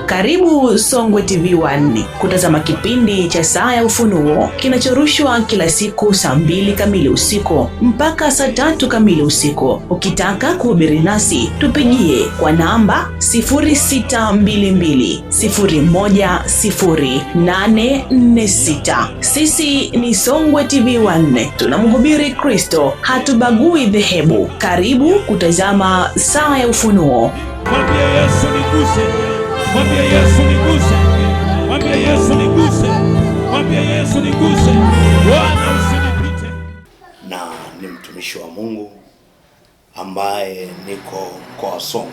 Karibu Songwe TV1 kutazama kipindi cha Saa ya Ufunuo kinachorushwa kila siku saa 2 kamili usiku mpaka saa 3 kamili usiku. Ukitaka kuhubiri nasi tupigie kwa namba 0622010846. Sisi ni Songwe TV1, tunamhubiri Kristo, hatubagui dhehebu. Karibu kutazama Saa ya Ufunuo. Mwambie Yesu niguse. Mwambie Yesu niguse. Mwambie Yesu niguse. Mwambie Yesu niguse. Bwana usinipite. Na ni mtumishi wa Mungu ambaye niko mkoa wa Songwe.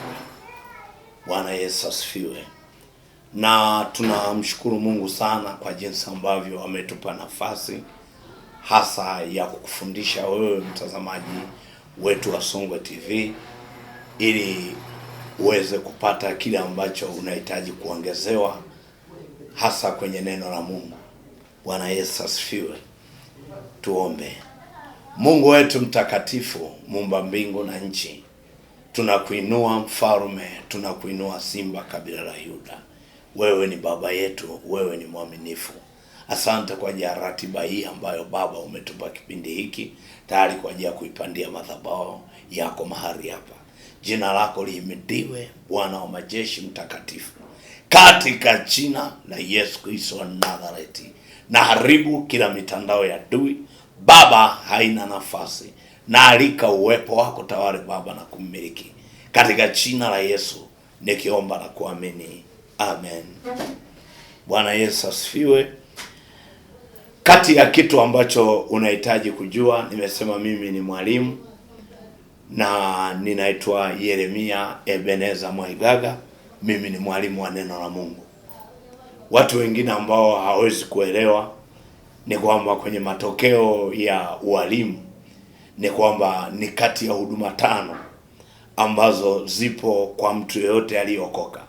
Bwana Yesu asifiwe. Na tunamshukuru Mungu sana kwa jinsi ambavyo ametupa nafasi hasa ya kukufundisha wewe mtazamaji wetu wa Songwe TV ili uweze kupata kile ambacho unahitaji kuongezewa hasa kwenye neno la Mungu. Bwana Yesu asifiwe. Tuombe. Mungu wetu mtakatifu, muumba mbingu na nchi, tunakuinua mfalme, tunakuinua simba kabila la Yuda. Wewe ni baba yetu, wewe ni mwaminifu. Asante kwa ajili ya ratiba hii ambayo Baba umetupa kipindi hiki tayari kwa ajili ya kuipandia madhabahu yako mahali hapa. Jina lako lihimidiwe, Bwana wa majeshi mtakatifu. Katika jina la Yesu Kristo wa Nazareti, na haribu kila mitandao ya adui. Baba, haina nafasi. Na alika uwepo wako tawale Baba na kumiliki. Katika jina la Yesu nikiomba na kuamini. Amen. Bwana Yesu asifiwe. Kati ya kitu ambacho unahitaji kujua, nimesema mimi ni mwalimu na ninaitwa Yeremia Ebeneza Mwaigaga. Mimi ni mwalimu wa neno la Mungu. Watu wengine ambao hawezi kuelewa ni kwamba kwenye matokeo ya ualimu ni kwamba ni kati ya huduma 5 ambazo zipo kwa mtu yeyote aliyeokoka.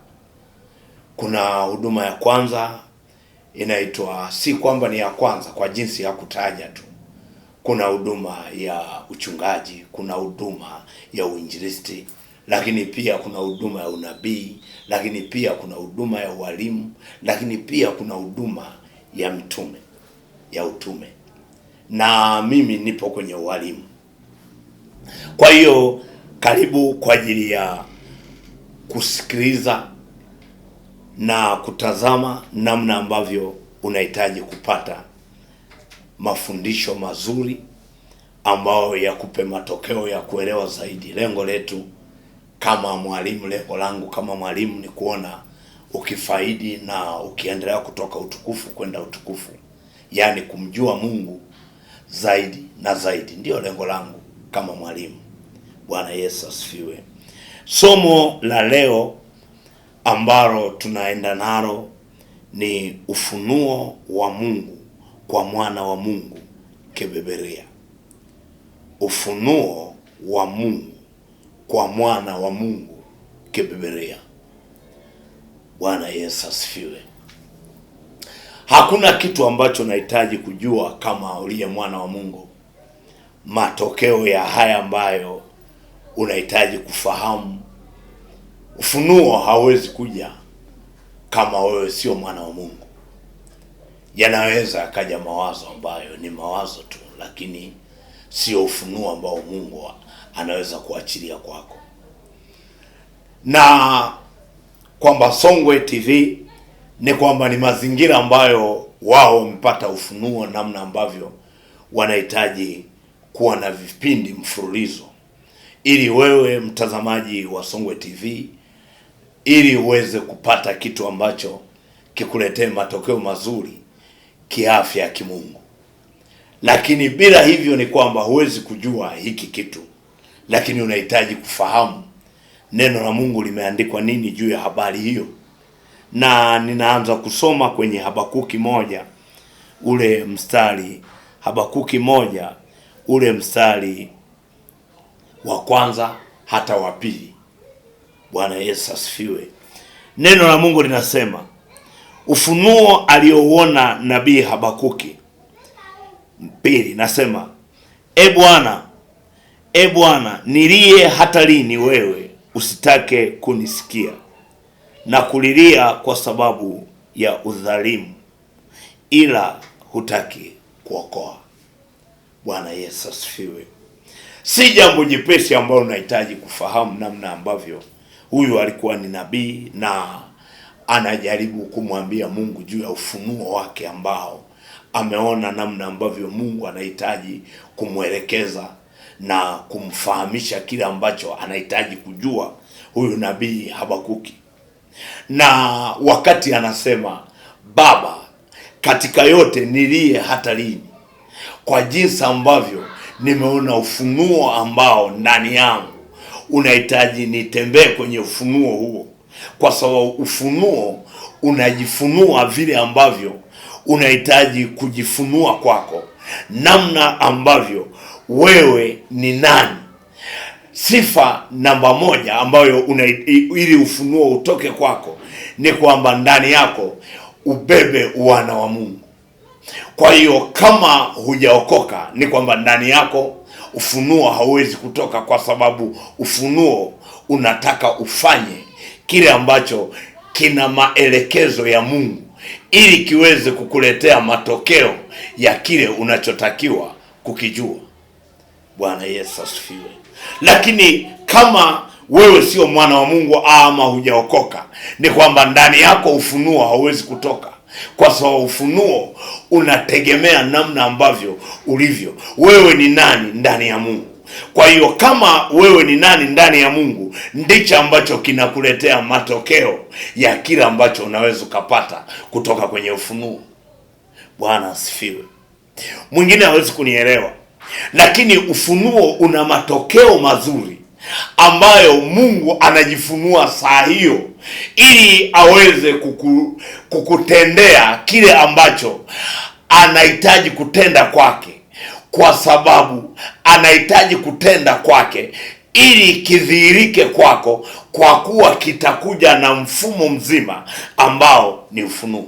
Kuna huduma ya kwanza inaitwa, si kwamba ni ya kwanza kwa jinsi ya kutaja tu. Kuna huduma ya uchungaji, kuna huduma ya uinjilisti, lakini pia kuna huduma ya unabii, lakini pia kuna huduma ya ualimu, lakini pia kuna huduma ya mitume, ya utume. Na mimi nipo kwenye ualimu. Kwa hiyo karibu kwa ajili ya kusikiliza na kutazama namna ambavyo unahitaji kupata mafundisho mazuri ambayo yakupe matokeo ya kuelewa zaidi. Lengo letu kama mwalimu, lengo langu kama mwalimu ni kuona ukifaidi na ukiendelea kutoka utukufu kwenda utukufu. Yaani kumjua Mungu zaidi na zaidi. Ndio lengo langu kama mwalimu. Bwana Yesu asifiwe. Somo la leo ambalo tunaenda nalo ni ufunuo wa Mungu kwa mwana wa Mungu kebeberea. Ufunuo wa Mungu kwa mwana wa Mungu kebeberea. Bwana Yesu asifiwe. Hakuna kitu ambacho nahitaji kujua kama uliye mwana wa Mungu. Matokeo ya haya ambayo unahitaji kufahamu. Ufunuo hauwezi kuja kama wewe sio mwana wa Mungu. Yanaweza akaja mawazo ambayo ni mawazo tu, lakini sio ufunuo ambao Mungu anaweza kuachilia kwako. Na kwamba Songwe TV ni kwamba ni mazingira ambayo wao wamepata ufunuo namna ambavyo wanahitaji kuwa na vipindi mfululizo, ili wewe mtazamaji wa Songwe TV ili uweze kupata kitu ambacho kikuletee matokeo mazuri kiafya kimungu. Lakini bila hivyo ni kwamba huwezi kujua hiki kitu, lakini unahitaji kufahamu neno la Mungu limeandikwa nini juu ya habari hiyo. Na ninaanza kusoma kwenye Habakuki 1 ule mstari, Habakuki 1 ule mstari wa kwanza hata wa 2. Bwana Yesu asifiwe. Neno la Mungu linasema, ufunuo aliouona nabii Habakuki 2, nasema, E Bwana, E Bwana, nilie hata lini wewe usitake kunisikia, na kulilia kwa sababu ya udhalimu, ila hutaki kuokoa. Bwana Yesu asifiwe. Si jambo jepesi ambalo unahitaji kufahamu namna ambavyo huyu alikuwa ni nabii na anajaribu kumwambia Mungu juu ya ufunuo wake ambao ameona namna ambavyo Mungu anahitaji kumwelekeza na kumfahamisha kile ambacho anahitaji kujua huyu nabii Habakuki. Na wakati anasema, Baba, katika yote nilie hata lini? Kwa jinsi ambavyo nimeona ufunuo ambao ndani yangu unahitaji nitembee kwenye ufunuo huo, kwa sababu ufunuo unajifunua vile ambavyo unahitaji kujifunua kwako, namna ambavyo wewe ni nani. Sifa namba moja ambayo ili ufunuo utoke kwako ni kwamba ndani yako ubebe uwana wa Mungu. Kwa hiyo kama hujaokoka ni kwamba ndani yako ufunuo hauwezi kutoka, kwa sababu ufunuo unataka ufanye kile ambacho kina maelekezo ya Mungu ili kiweze kukuletea matokeo ya kile unachotakiwa kukijua. Bwana Yesu asifiwe. Lakini kama wewe sio mwana wa Mungu ama hujaokoka, ni kwamba ndani yako ufunuo hauwezi kutoka, kwa sababu ufunuo unategemea namna ambavyo ulivyo. Wewe ni nani ndani ya Mungu? Kwa hiyo kama wewe ni nani ndani ya Mungu, ndicho ambacho kinakuletea matokeo ya kile ambacho unaweza ukapata kutoka kwenye ufunuo. Bwana asifiwe. Mwingine hawezi kunielewa, lakini ufunuo una matokeo mazuri ambayo Mungu anajifunua saa hiyo ili aweze kukutendea kile ambacho anahitaji kutenda kwake, kwa sababu anahitaji kutenda kwake ili kidhihirike kwako, kwa kuwa kitakuja na mfumo mzima ambao ni ufunuo.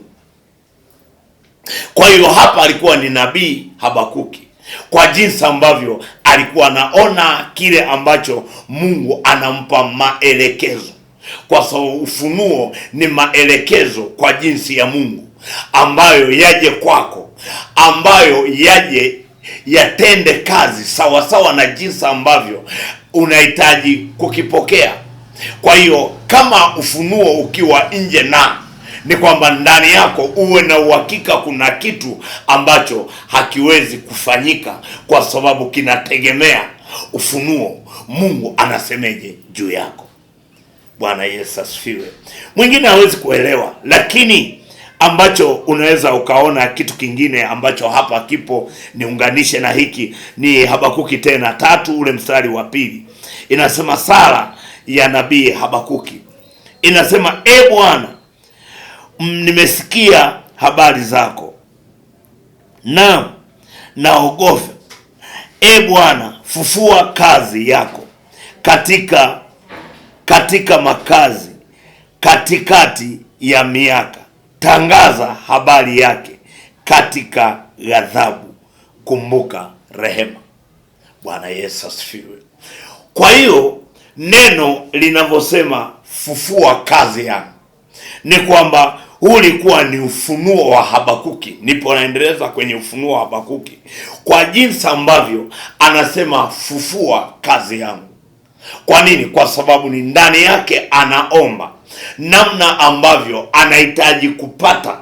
Kwa hiyo hapa alikuwa ni nabii Habakuki, kwa jinsi ambavyo alikuwa anaona kile ambacho Mungu anampa maelekezo, kwa sababu ufunuo ni maelekezo kwa jinsi ya Mungu ambayo yaje kwako, ambayo yaje yatende kazi sawa sawa na jinsi ambavyo unahitaji kukipokea. Kwa hiyo kama ufunuo ukiwa nje, ni kwamba ndani yako uwe na uhakika kuna kitu ambacho hakiwezi kufanyika, kwa sababu kinategemea ufunuo. Mungu anasemeje juu yako? Bwana Yesu asifiwe. Mwingine hawezi kuelewa, lakini ambacho unaweza ukaona kitu kingine ambacho hapa kipo, niunganishe na hiki, ni Habakuki tena 3 ule mstari wa 2. Inasema sala ya nabii Habakuki inasema, E Bwana, nimesikia habari zako, na naogopa. E Bwana, fufua kazi yako katika makazi, katikati ya miaka. Tangaza habari yake katika ghadhabu, kumbuka rehema. Bwana Yesu asifiwe. Kwa hiyo neno linavyosema fufua kazi yangu, ni kwamba huu ulikuwa ni ufunuo wa Habakuki. Nipo naendeleza kwenye ufunuo wa Habakuki kwa jinsi ambavyo anasema fufua kazi yangu. Kwa nini? Kwa sababu ni ndani yake anaomba namna ambavyo anahitaji kupata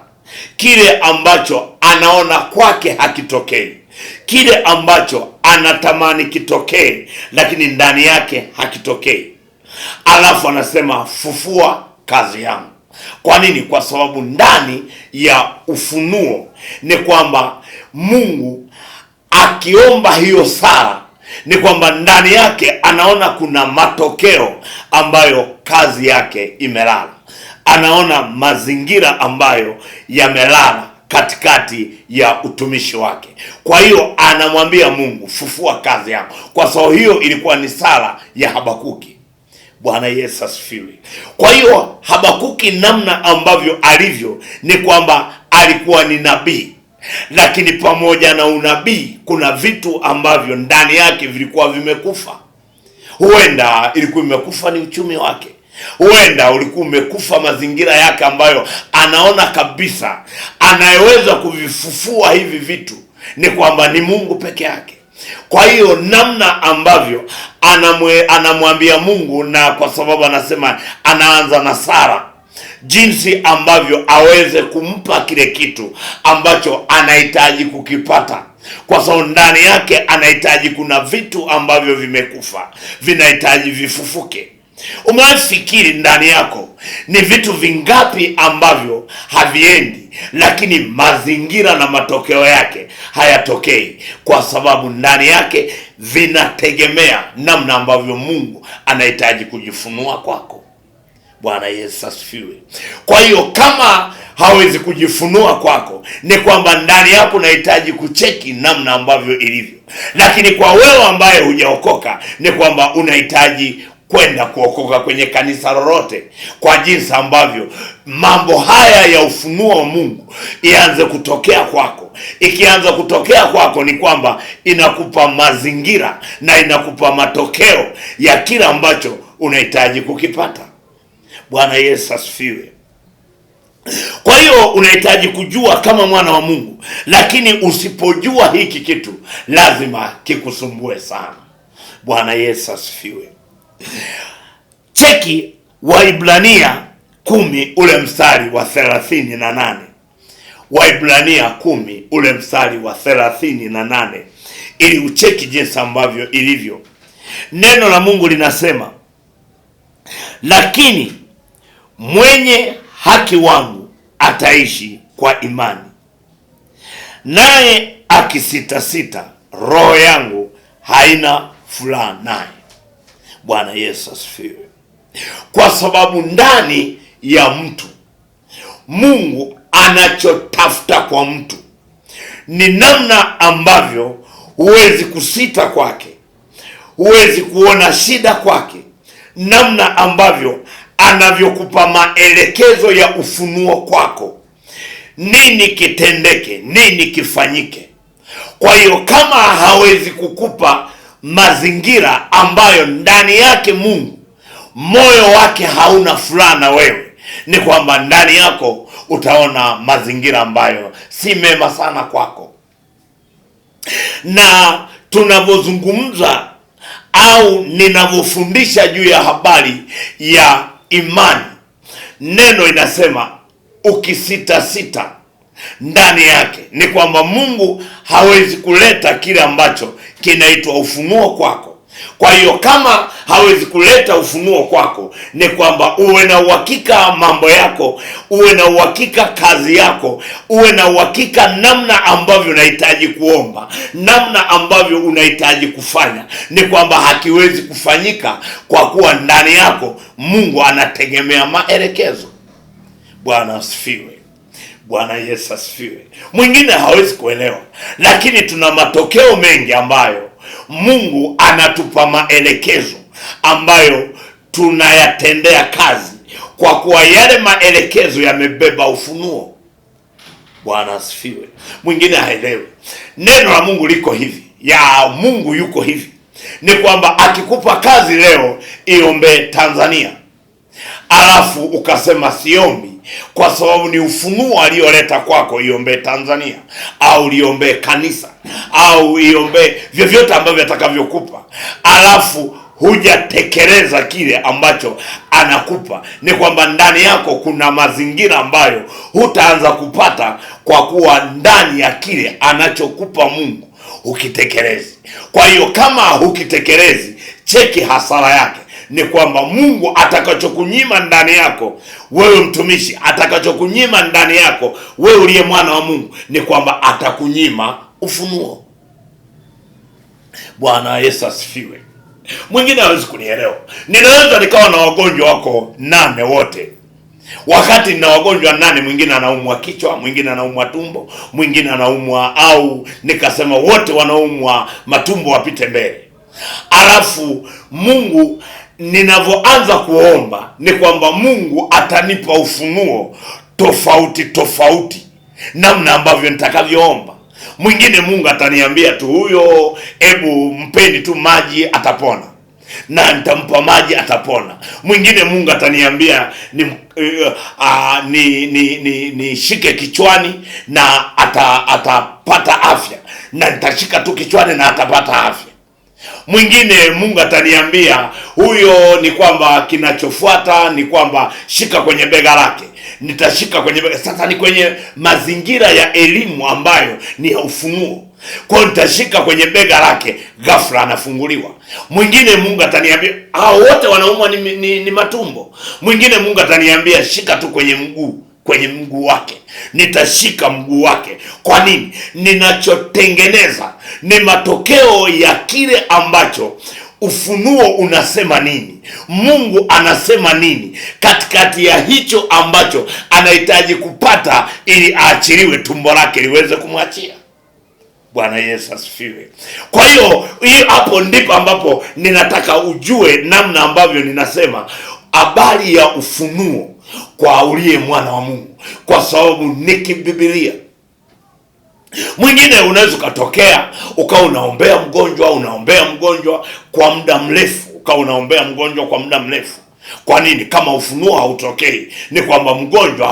kile ambacho anaona kwake hakitokei, kile ambacho anatamani kitokee lakini ndani yake hakitokei. Alafu anasema fufua kazi yangu. Kwa nini? Kwa sababu ndani ya ufunuo ni kwamba Mungu akiomba hiyo sala, ni kwamba ndani yake anaona kuna matokeo ambayo kazi yake imelala, anaona mazingira ambayo yamelala katikati ya utumishi wake. Kwa hiyo anamwambia Mungu fufua kazi yako, kwa sababu hiyo ilikuwa ni sala ya Habakuki. Bwana Yesu asifiwe. Kwa hiyo Habakuki namna ambavyo alivyo ni kwamba alikuwa ni nabii, lakini pamoja na unabii kuna vitu ambavyo ndani yake vilikuwa vimekufa. Huenda ilikuwa imekufa ni uchumi wake, huenda ulikuwa umekufa mazingira yake ambayo anaona kabisa anayeweza kuvifufua hivi vitu ni kwamba ni Mungu peke yake. Kwa hiyo namna ambavyo anamwambia Mungu, na kwa sababu anasema anaanza na Sara, jinsi ambavyo aweze kumpa kile kitu ambacho anahitaji kukipata, kwa sababu ndani yake anahitaji, kuna vitu ambavyo vimekufa vinahitaji vifufuke. Umefikiri ndani yako ni vitu vingapi ambavyo haviendi, lakini mazingira na matokeo yake hayatokei, kwa sababu ndani yake vinategemea namna ambavyo Mungu anahitaji kujifunua kwako. Bwana Yesu asifiwe. Kwa hiyo kama hawezi kujifunua kwako, ni kwamba ndani yako unahitaji kucheki namna ambavyo ilivyo. Lakini kwa wewe ambaye hujaokoka, ni kwamba unahitaji kwenda kuokoka kwenye kanisa lolote, kwa jinsi ambavyo mambo haya ya ufunuo wa Mungu ianze kutokea kwako. Ikianza kutokea kwako, ni kwamba inakupa mazingira na inakupa matokeo ya kila ambacho unahitaji kukipata. Bwana Yesu asifiwe. Kwa hiyo unahitaji kujua kama mwana wa Mungu, lakini usipojua hiki kitu lazima kikusumbue sana. Bwana Yesu asifiwe. Cheki Waibrania 10 ule mstari wa 38. Waibrania 10 ule mstari wa 38, ili ucheki jinsi ambavyo ilivyo. Neno la Mungu linasema, lakini mwenye haki wangu ataishi kwa imani, naye akisitasita, roho yangu haina furaha naye. Bwana Yesu asifiwe. Kwa sababu ndani ya mtu, Mungu anachotafuta kwa mtu ni namna ambavyo huwezi kusita kwake, huwezi kuona shida kwake, namna ambavyo anavyokupa maelekezo ya ufunuo kwako, nini kitendeke, nini kifanyike. Kwa hiyo kama hawezi kukupa mazingira ambayo ndani yake Mungu moyo wake hauna furaha na wewe, ni kwamba ndani yako utaona mazingira ambayo si mema sana kwako. Na tunavyozungumza au ninavyofundisha juu ya habari ya imani, neno inasema ukisitasita ndani yake, ni kwamba Mungu hawezi kuleta kile ambacho kinaitwa ufunuo kwako. Kwa hiyo kama hawezi kuleta ufunuo kwako, ni kwamba uwe na uhakika mambo yako, uwe na uhakika kazi yako, uwe na uhakika namna ambavyo unahitaji kuomba, namna ambavyo unahitaji kufanya, ni kwamba hakiwezi kufanyika, kwa kuwa ndani yako Mungu anategemea maelekezo. Bwana asifiwe. Bwana Yesu asifiwe. Mwingine hawezi kuelewa, lakini tuna matokeo mengi ambayo Mungu anatupa maelekezo ambayo tunayatendea kazi, kwa kuwa yale maelekezo yamebeba ufunuo. Bwana asifiwe. Mwingine haelewi. Neno la Mungu liko hivi, ya Mungu yuko hivi, ni kwamba akikupa kazi leo, iombe Tanzania, alafu ukasema siombi kwa sababu ni ufunuo aliyoleta kwako, iombe Tanzania au liombe kanisa au iombe vyovyote ambavyo atakavyokupa, alafu hujatekeleza kile ambacho anakupa, ni kwamba ndani yako kuna mazingira ambayo hutaanza kupata, kwa kuwa ndani ya kile anachokupa Mungu hukitekelezi. Kwa hiyo kama hukitekelezi, cheki hasara yake, ni kwamba Mungu atakachokunyima ndani yako wewe mtumishi, atakachokunyima ndani yako wewe uliye mwana wa Mungu, ni kwamba atakunyima ufunuo. Bwana Yesu asifiwe. Mwingine hawezi kunielewa. Ninaweza nikawa na wagonjwa wako 8 wote, wakati nina wagonjwa 8, mwingine anaumwa kichwa, mwingine anaumwa tumbo, mwingine anaumwa, au nikasema wote wanaumwa matumbo wapite mbele. Alafu Mungu ninavyoanza kuomba, ni kwamba Mungu atanipa ufunuo tofauti tofauti, namna ambavyo nitakavyoomba. Mwingine Mungu ataniambia tu, huyo hebu mpeni tu maji atapona, na nitampa maji atapona. Mwingine Mungu ataniambia nishike kichwani na atapata afya, na nitashika tu kichwani na atapata afya. Mwingine Mungu ataniambia huyo ni kwamba kinachofuata ni kwamba shika kwenye bega lake, nitashika kwenye bega. Sasa ni kwenye mazingira ya elimu ambayo ni ya ufunuo. Kwa hiyo nitashika kwenye bega lake, ghafla anafunguliwa. Mwingine Mungu ataniambia, hao wote wanaumwa ni matumbo. Mwingine Mungu ataniambia shika tu kwenye mguu wake, nitashika mguu wake. Kwa nini? Ninachotengeneza ni matokeo ya kile ambacho ufunuo unasema nini, Mungu anasema nini katikati ya hicho ambacho anahitaji kupata ili aachiliwe, tumbo lake liweze kumwachia. Bwana Yesu asifiwe. Kwa hiyo hapo ndipo ambapo ninataka ujue namna ambavyo ninasema habari ya ufunuo kwa uliye mwana wa Mungu, kwa sababu ni kibibilia. Mwingine unaweza ukatokea ukawa unaombea mgonjwa kwa muda mrefu, Kwa nini? Kama ufunuo hautokei, ni kwamba mgonjwa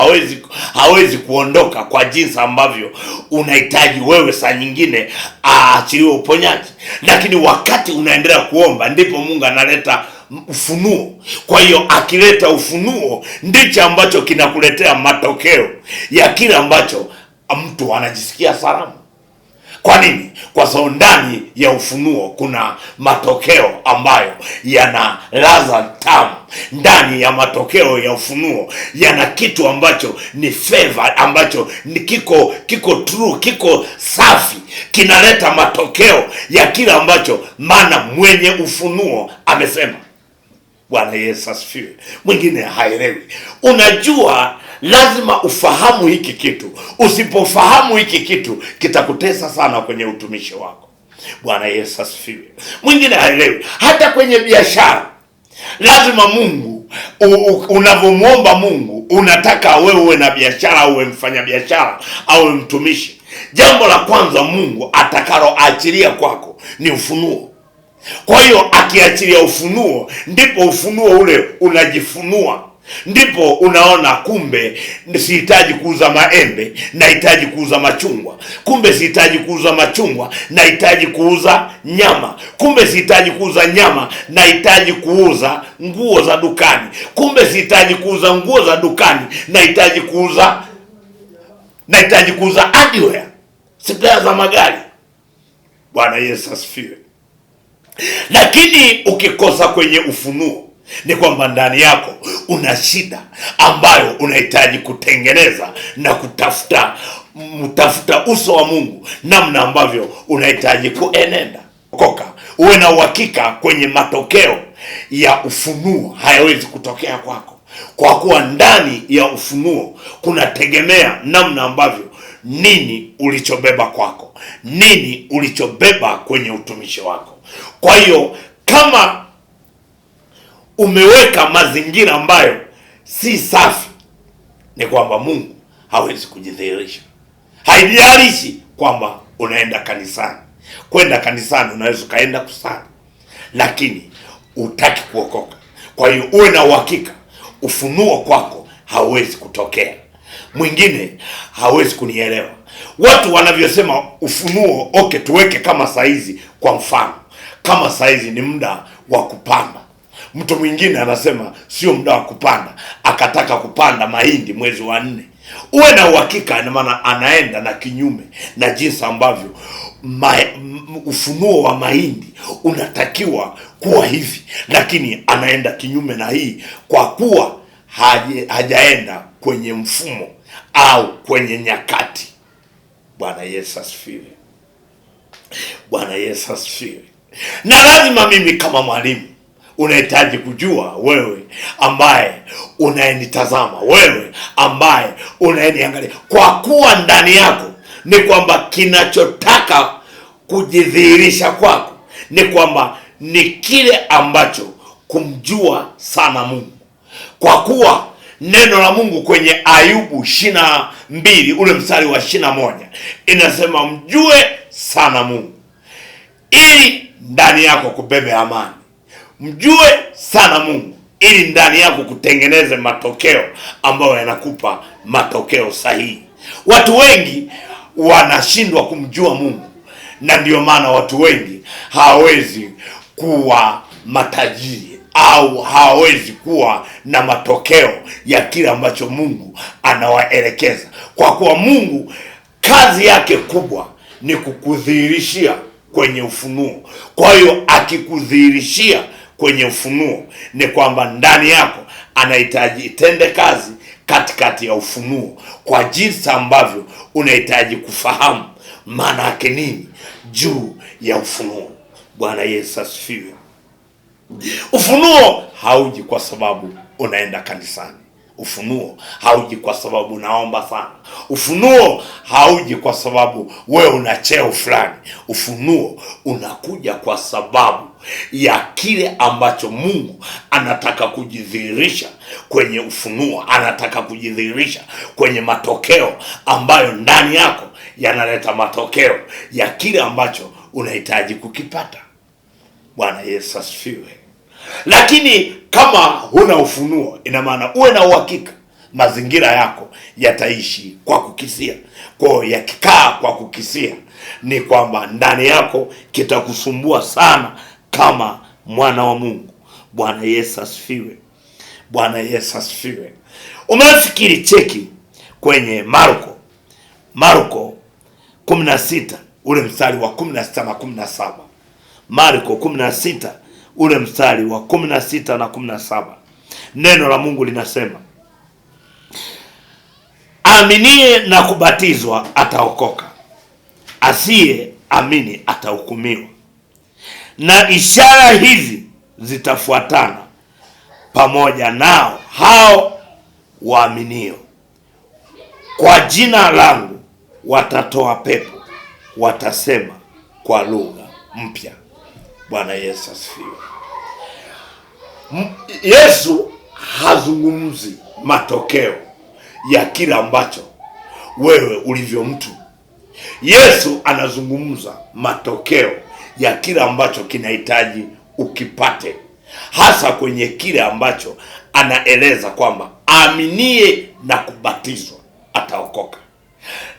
hawezi kuondoka kwa jinsi ambavyo unahitaji wewe saa nyingine aachiliwe uponyaji. Lakini wakati unaendelea kuomba, ndipo Mungu analeta ufunuo. Kwa hiyo akileta ufunuo, ndicho ambacho kinakuletea matokeo ya kile ambacho mtu anajisikia salama. Kwa nini? Kwa sababu ndani ya ufunuo kuna matokeo ambayo yana ladha tamu. Ndani ya matokeo ya ufunuo yana kitu ambacho ni favor, ambacho ni kiko true, kiko safi, kinaleta matokeo ya kile ambacho maana mwenye ufunuo amesema. Bwana Yesu asifiwe. Mwingine haelewi. Unajua, lazima ufahamu hiki kitu. Usipofahamu hiki kitu, kitakutesa sana kwenye utumishi wako. Bwana Yesu asifiwe. Mwingine haelewi. Hata kwenye biashara, lazima Mungu, unavyomuomba Mungu, unataka wewe uwe na biashara, uwe mfanya biashara au mtumishi, jambo la kwanza Mungu atakaloachilia kwako ni ufunuo. Kwa hiyo akiachilia ufunuo, ndipo ufunuo ule unajifunua. Ndipo unaona, kumbe sihitaji kuuza maembe, nahitaji kuuza machungwa. Kumbe sihitaji kuuza machungwa, nahitaji kuuza nyama. Kumbe sihitaji kuuza nyama, nahitaji kuuza nguo za dukani. Kumbe sihitaji kuuza nguo za dukani, nahitaji kuuza hardware, spea za magari. Bwana Yesu asifiwe. Lakini ukikosa kwenye ufunuo, ni kwamba ndani yako una shida ambayo unahitaji kutengeneza na kutafuta uso wa Mungu, namna ambavyo unahitaji kuenenda. Uwe na uhakika kwenye matokeo ya ufunuo hayawezi kutokea kwako, kwa kuwa ndani ya ufunuo kunategemea namna ambavyo nini ulichobeba kwako, nini ulichobeba kwenye utumishi wako. Kwa hiyo kama umeweka mazingira ambayo si safi, ni kwamba Mungu hawezi kujidhihirisha. Haijalishi kwamba unaenda kanisani. Kwenda kanisani unaweza ukaenda kusali, lakini hutaki kuokoka. Kwa hiyo uwe na uhakika ufunuo kwako hauwezi kutokea. Mwingine hawezi kunielewa watu wanavyosema ufunuo. Okay, tuweke kama saizi, kwa mfano, kama saizi ni muda wa kupanda. Mtu mwingine anasema sio muda wa kupanda, akataka kupanda mahindi mwezi wa 4. Uwe na uhakika, ina maana anaenda na kinyume na jinsi ambavyo ufunuo wa mahindi unatakiwa kuwa hivi, lakini anaenda kinyume na hii kwa kuwa hajaenda kwenye mfumo au kwenye nyakati. Bwana Yesu asifiwe. Bwana Yesu asifiwe. Na lazima mimi kama mwalimu unahitaji kujua, wewe ambaye unayenitazama, wewe ambaye unayeniangalia, kwa kuwa ndani yako ni kwamba kinachotaka kujidhihirisha kwako ni kwamba ni kile ambacho kumjua sana Mungu. Kwa kuwa Neno la Mungu kwenye Ayubu 22 ule mstari wa 21 inasema, mjue sana Mungu ili ndani yako kubebe amani. Mjue sana Mungu ili ndani yako kutengeneze matokeo ambayo yanakupa matokeo sahihi. Watu wengi wanashindwa kumjua Mungu, na ndio maana watu wengi hawawezi kuwa matajiri au hawawezi kuwa na matokeo ya kile ambacho Mungu anawaelekeza, kwa kuwa Mungu kazi yake kubwa ni kukudhihirishia kwenye ufunuo. Kwa hiyo akikudhihirishia kwenye ufunuo ni kwamba ndani yako anahitaji itende kazi katikati ya ufunuo, kwa jinsi ambavyo unahitaji kufahamu maana yake nini juu ya ufunuo. Bwana Yesu asifiwe. Ufunuo hauji kwa sababu unaenda kanisani. Ufunuo hauji kwa sababu unaomba sana. Ufunuo hauji kwa sababu wewe una cheo fulani. Ufunuo unakuja kwa sababu ya kile ambacho Mungu anataka kujidhihirisha kwenye ufunuo. Anataka kujidhihirisha kwenye matokeo ambayo ndani yako yanaleta matokeo ya kile ambacho unahitaji kukipata. Bwana Yesu asifiwe. Lakini kama huna ufunuo, ina maana uwe na uhakika mazingira yako yataishi kwa kukisia. Kwa hiyo yakikaa kwa kukisia, ni kwamba ndani yako kitakusumbua sana kama mwana wa Mungu. Bwana Yesu asifiwe. Bwana Yesu asifiwe. Umefikiri, cheki kwenye Marko 16 ule mstari wa 16 na 17. Marko 16 ule mstari wa 16 na 17. Neno la Mungu linasema, aminie na kubatizwa ataokoka, asiye amini atahukumiwa. Na ishara hizi zitafuatana pamoja nao hao waaminio, kwa jina langu watatoa pepo, watasema kwa lugha mpya. Bwana Yesu asifiwe. Yesu hazungumzi matokeo ya kila ambacho wewe ulivyo mtu. Yesu anazungumza matokeo ya kila ambacho kinahitaji ukipate, hasa kwenye kile ambacho anaeleza kwamba aminie na kubatizwa ataokoka.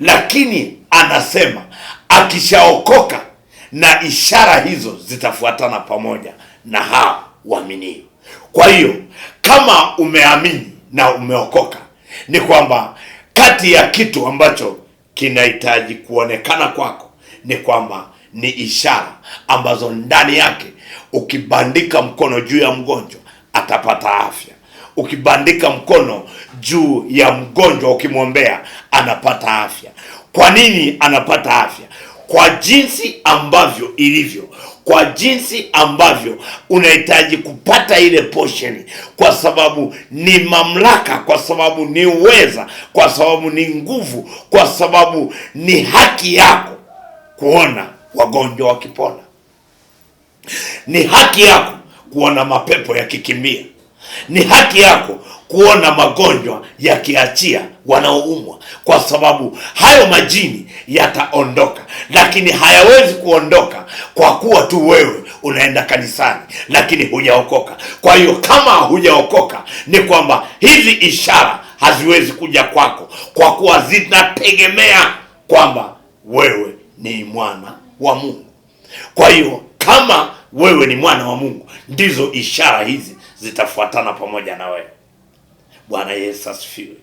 Lakini anasema akishaokoka, na ishara hizo zitafuatana pamoja na hao waaminio. Kwa hiyo kama umeamini na umeokoka, ni kwamba kati ya kitu ambacho kinahitaji kuonekana kwako ni kwamba ni ishara ambazo ndani yake, ukibandika mkono juu ya mgonjwa atapata afya. Ukibandika mkono juu ya mgonjwa ukimwombea anapata afya. Kwa nini anapata afya? Kwa jinsi ambavyo ilivyo, kwa jinsi ambavyo unahitaji kupata ile portion, kwa sababu ni mamlaka, kwa sababu ni uweza, kwa sababu ni nguvu, kwa sababu ni haki yako kuona wagonjwa wakipona. Ni haki yako kuona mapepo yakikimbia. Ni haki yako kuona magonjwa yakiachia wanaoumwa, kwa sababu hayo majini yataondoka. Lakini hayawezi kuondoka kwa kuwa tu wewe unaenda kanisani lakini hujaokoka. Kwa hiyo kama hujaokoka, ni kwamba hizi ishara haziwezi kuja kwako, kwa kuwa zinategemea kwamba wewe ni mwana wa Mungu. Kwa hiyo kama wewe ni mwana wa Mungu, ndizo ishara hizi zitafuatana pamoja na wewe. Bwana Yesu asifiwe.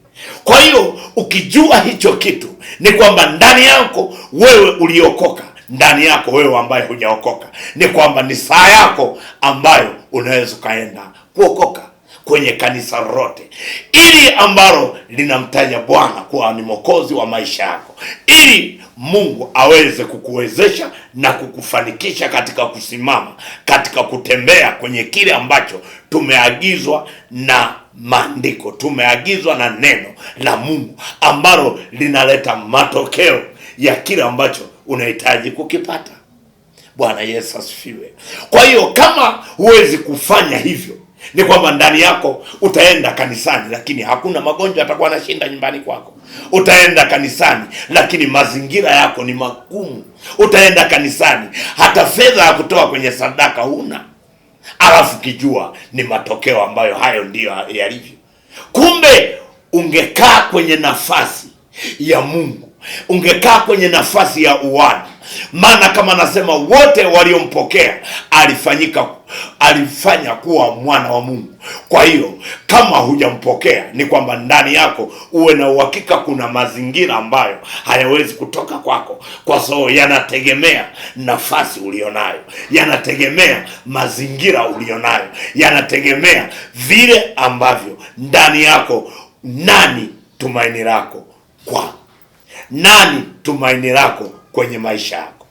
Kwa hiyo ukijua hicho kitu, ni kwamba ndani yako wewe uliokoka, ndani yako wewe ambaye hujaokoka, ni kwamba ni saa yako ambayo unaweza ukaenda kuokoka kwenye kanisa lote, ili ambalo linamtaja Bwana kuwa ni mwokozi wa maisha yako, ili Mungu aweze kukuwezesha na kukufanikisha katika kusimama, katika kutembea kwenye kile ambacho tumeagizwa na maandiko, tumeagizwa na neno la Mungu ambalo linaleta matokeo ya kile ambacho unahitaji kukipata. Bwana Yesu asifiwe. Kwa hiyo kama huwezi kufanya hivyo, Ni kwamba ndani yako utaenda kanisani, lakini hakuna magonjwa atakuwa anashinda nyumbani kwako. Utaenda kanisani, lakini mazingira yako ni magumu. Utaenda kanisani, hata fedha ya kutoa kwenye sadaka huna, alafu kijua ni matokeo ambayo hayo ndiyo yalivyo. Kumbe ungekaa kwenye nafasi ya Mungu, ungekaa kwenye nafasi ya uwani. Maana kama nasema wote waliompokea alifanya kuwa mwana wa Mungu. Kwa hiyo kama hujampokea, ni kwamba ndani yako uwe na uhakika kuna mazingira ambayo hayawezi kutoka kwako, kwa sababu yanategemea nafasi ulionayo, yanategemea mazingira ulionayo, yanategemea vile ambavyo ndani yako. Nani tumaini lako kwa nani tumaini lako kwenye maisha yako?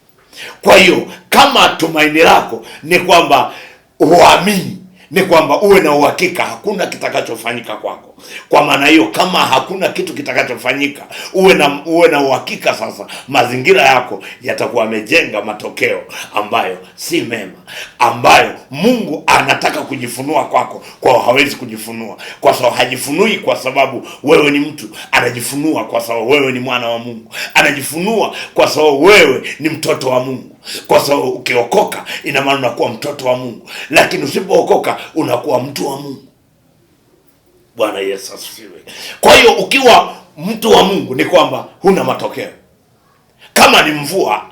Kwa hiyo kama tumaini lako ni kwamba uamini, ni kwamba uwe na uhakika hakuna kitakachofanyika kwako. Kwa maana hiyo, kama hakuna kitu kitakachofanyika, uwe na uhakika sasa mazingira yako yatakuwa yamejenga matokeo ambayo si mema, ambayo Mungu anataka kujifunua kwako, kwa hawezi kujifunua kwa sababu hajifunui kwa sababu wewe ni mtu, anajifunua kwa sababu wewe ni mwana wa Mungu, anajifunua kwa sababu wewe ni mtoto wa Mungu. Kwa sababu ukiokoka ina maana unakuwa mtoto wa Mungu, lakini usipookoka unakuwa mtu wa Mungu. Bwana Yesu asifiwe. Kwa hiyo ukiwa mtu wa Mungu ni kwamba huna matokeo. Kama ni mvua,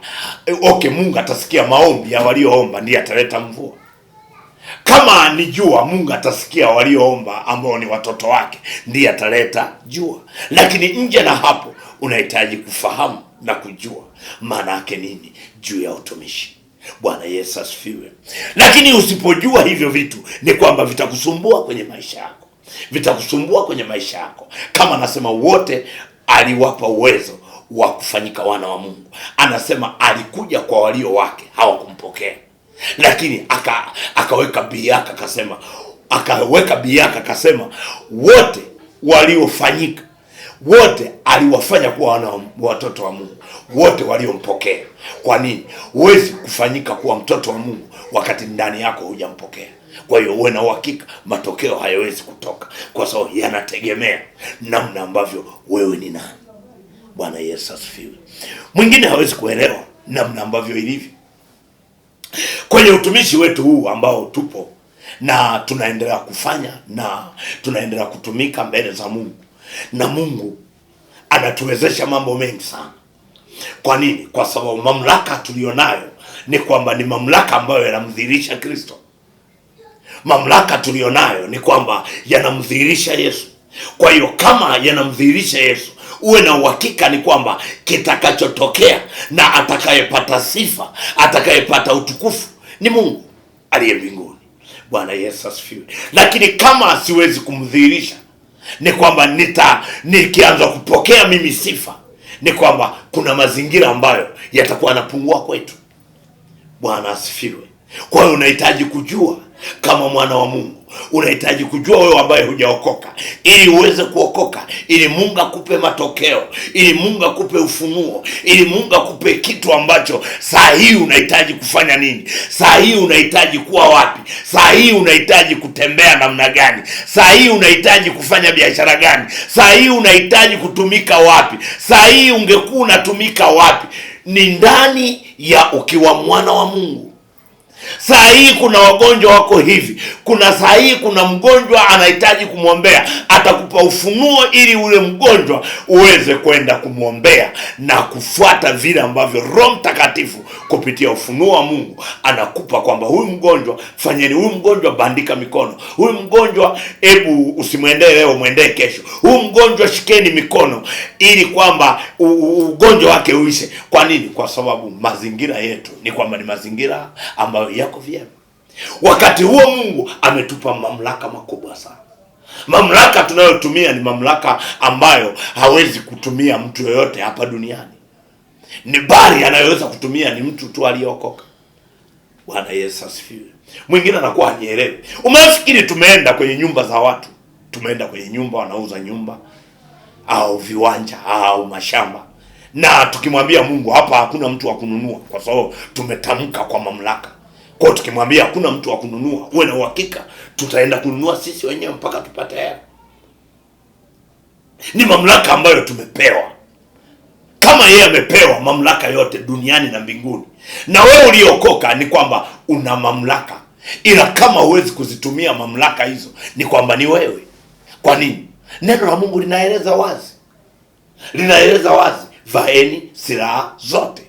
Mungu atasikia maombi ya walioomba, ndiye ataleta mvua. Kama ni jua, Mungu atasikia walioomba ambao ni watoto wake, ndiye ataleta jua. Lakini nje na hapo unahitaji kufahamu na kujua maana yake nini juu ya utumishi. Bwana Yesu asifiwe. Lakini usipojua hivyo vitu, ni kwamba vitakusumbua kwenye maisha yako, vitakusumbua kwenye maisha yako. Kama anasema wote aliwapa uwezo wa kufanyika wana wa Mungu, anasema alikuja kwa walio wake, hawakumpokea. Lakini akaweka biaka, akasema wote waliofanyika, wote aliwafanya kuwa watoto wa Mungu, wote waliompokea. Kwa nini? Huwezi kufanyika kuwa mtoto wa Mungu wakati ndani yako hujampokea. Kwa hiyo uwe na uhakika matokeo hayawezi kutoka, kwa sababu yanategemea namna ambavyo wewe ni nani. Bwana Yesu asifiwe. Mwingine hawezi kuelewa namna ambavyo ilivyo kwenye utumishi wetu huu ambao tupo na tunaendelea kufanya na tunaendelea kutumika mbele za Mungu, na Mungu anatuwezesha mambo mengi sana. Kwa nini? Kwa sababu mamlaka tulionayo ni kwamba ni mamlaka ambayo yanamdhihirisha Kristo. Mamlaka tulionayo ni kwamba yanamdhihirisha Yesu. Kwa hiyo kama yanamdhihirisha Yesu, uwe na uhakika ni kwamba kitakachotokea na atakayepata sifa, atakayepata utukufu ni Mungu aliye mbinguni. Bwana Yesu asifiwe. Lakini kama siwezi kumdhihirisha, ni kwamba nikianza kupokea mimi sifa, ni kwamba kuna mazingira ambayo yatakuwa yanapungua kwetu. Bwana asifiwe. Kwa hiyo unahitaji kujua kama mwana wa Mungu, unahitaji kujua wewe ambaye hujaokoka, ili uweze kuokoka, ili Mungu akupe matokeo, ili Mungu akupe ufunuo, ili Mungu akupe kitu ambacho saa hii unahitaji kufanya nini, saa hii unahitaji kuwa wapi, saa hii unahitaji kutembea namna gani, saa hii unahitaji kufanya biashara gani, saa hii unahitaji kutumika wapi, saa hii ungekuwa unatumika wapi. Ni ndani ya ukiwa mwana wa Mungu. Saa hii kuna wagonjwa wako hivi, saa hii kuna mgonjwa anahitaji kumwombea, atakupa ufunuo ili ule mgonjwa uweze kwenda kumwombea na kufuata vile ambavyo Roho Mtakatifu kupitia ufunuo wa Mungu anakupa, kwamba huyu mgonjwa fanyeni, huyu mgonjwa bandika mikono, huyu mgonjwa hebu usimwendee leo, mwendee kesho, huyu mgonjwa shikeni mikono, ili kwamba ugonjwa wake uishe. Kwa nini? Kwa sababu mazingira yetu ni kwamba ni mazingira ambayo yako vyema. Wakati huo Mungu ametupa mamlaka makubwa sana. Mamlaka tunayotumia ni mamlaka ambayo hawezi kutumia mtu yoyote hapa duniani. Ni bali anayeweza kutumia ni mtu tu aliyeokoka. Bwana Yesu asifiwe. Mwingine anakuwa hanielewi. Umefikiri tumeenda kwenye nyumba za watu, tumeenda kwenye nyumba wanauza nyumba au viwanja au mashamba, na tukimwambia Mungu hapa hakuna mtu wa kununua, kwa sababu tumetamka kwa mamlaka. Kwa tukimwambia hakuna mtu wa kununua, uwe na uhakika tutaenda kununua sisi wenyewe mpaka tupate hela. Ni mamlaka ambayo tumepewa. Kama yeye amepewa mamlaka yote duniani na mbinguni, na wewe uliokoka ni kwamba una mamlaka, ila kama huwezi kuzitumia mamlaka hizo ni kwamba ni wewe. Kwa nini? Neno la Mungu linaeleza wazi, vaeni silaha zote,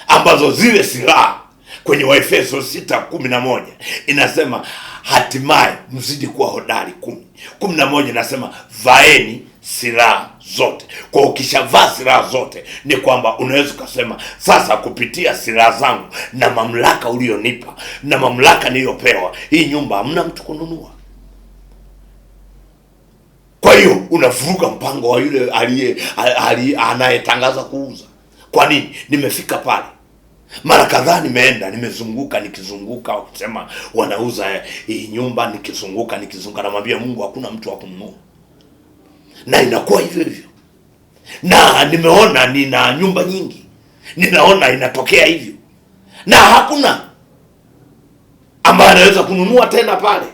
ambazo zile silaha kwenye Waefeso 6:11 inasema hatimaye mzidi kuwa hodari. 11 inasema vaeni silaha zote. Kwa ukishavaa silaha zote ni kwamba unaweza kusema sasa, kupitia silaha zangu na mamlaka ulionipa na mamlaka niliyopewa, hii nyumba hamna mtu kununua. Kwa hiyo unavuruga mpango wa yule anayetangaza kuuza. Kwa nini? Nimefika pale mara kadhaa, nikizunguka wakisema wanauza hii nyumba, nikizunguka namwambia Mungu hakuna mtu wa kununua, na inakuwa hivyo. Na nimeona nina nyumba nyingi, ninaona inatokea hivyo, na hakuna ambaye anaweza kununua tena pale.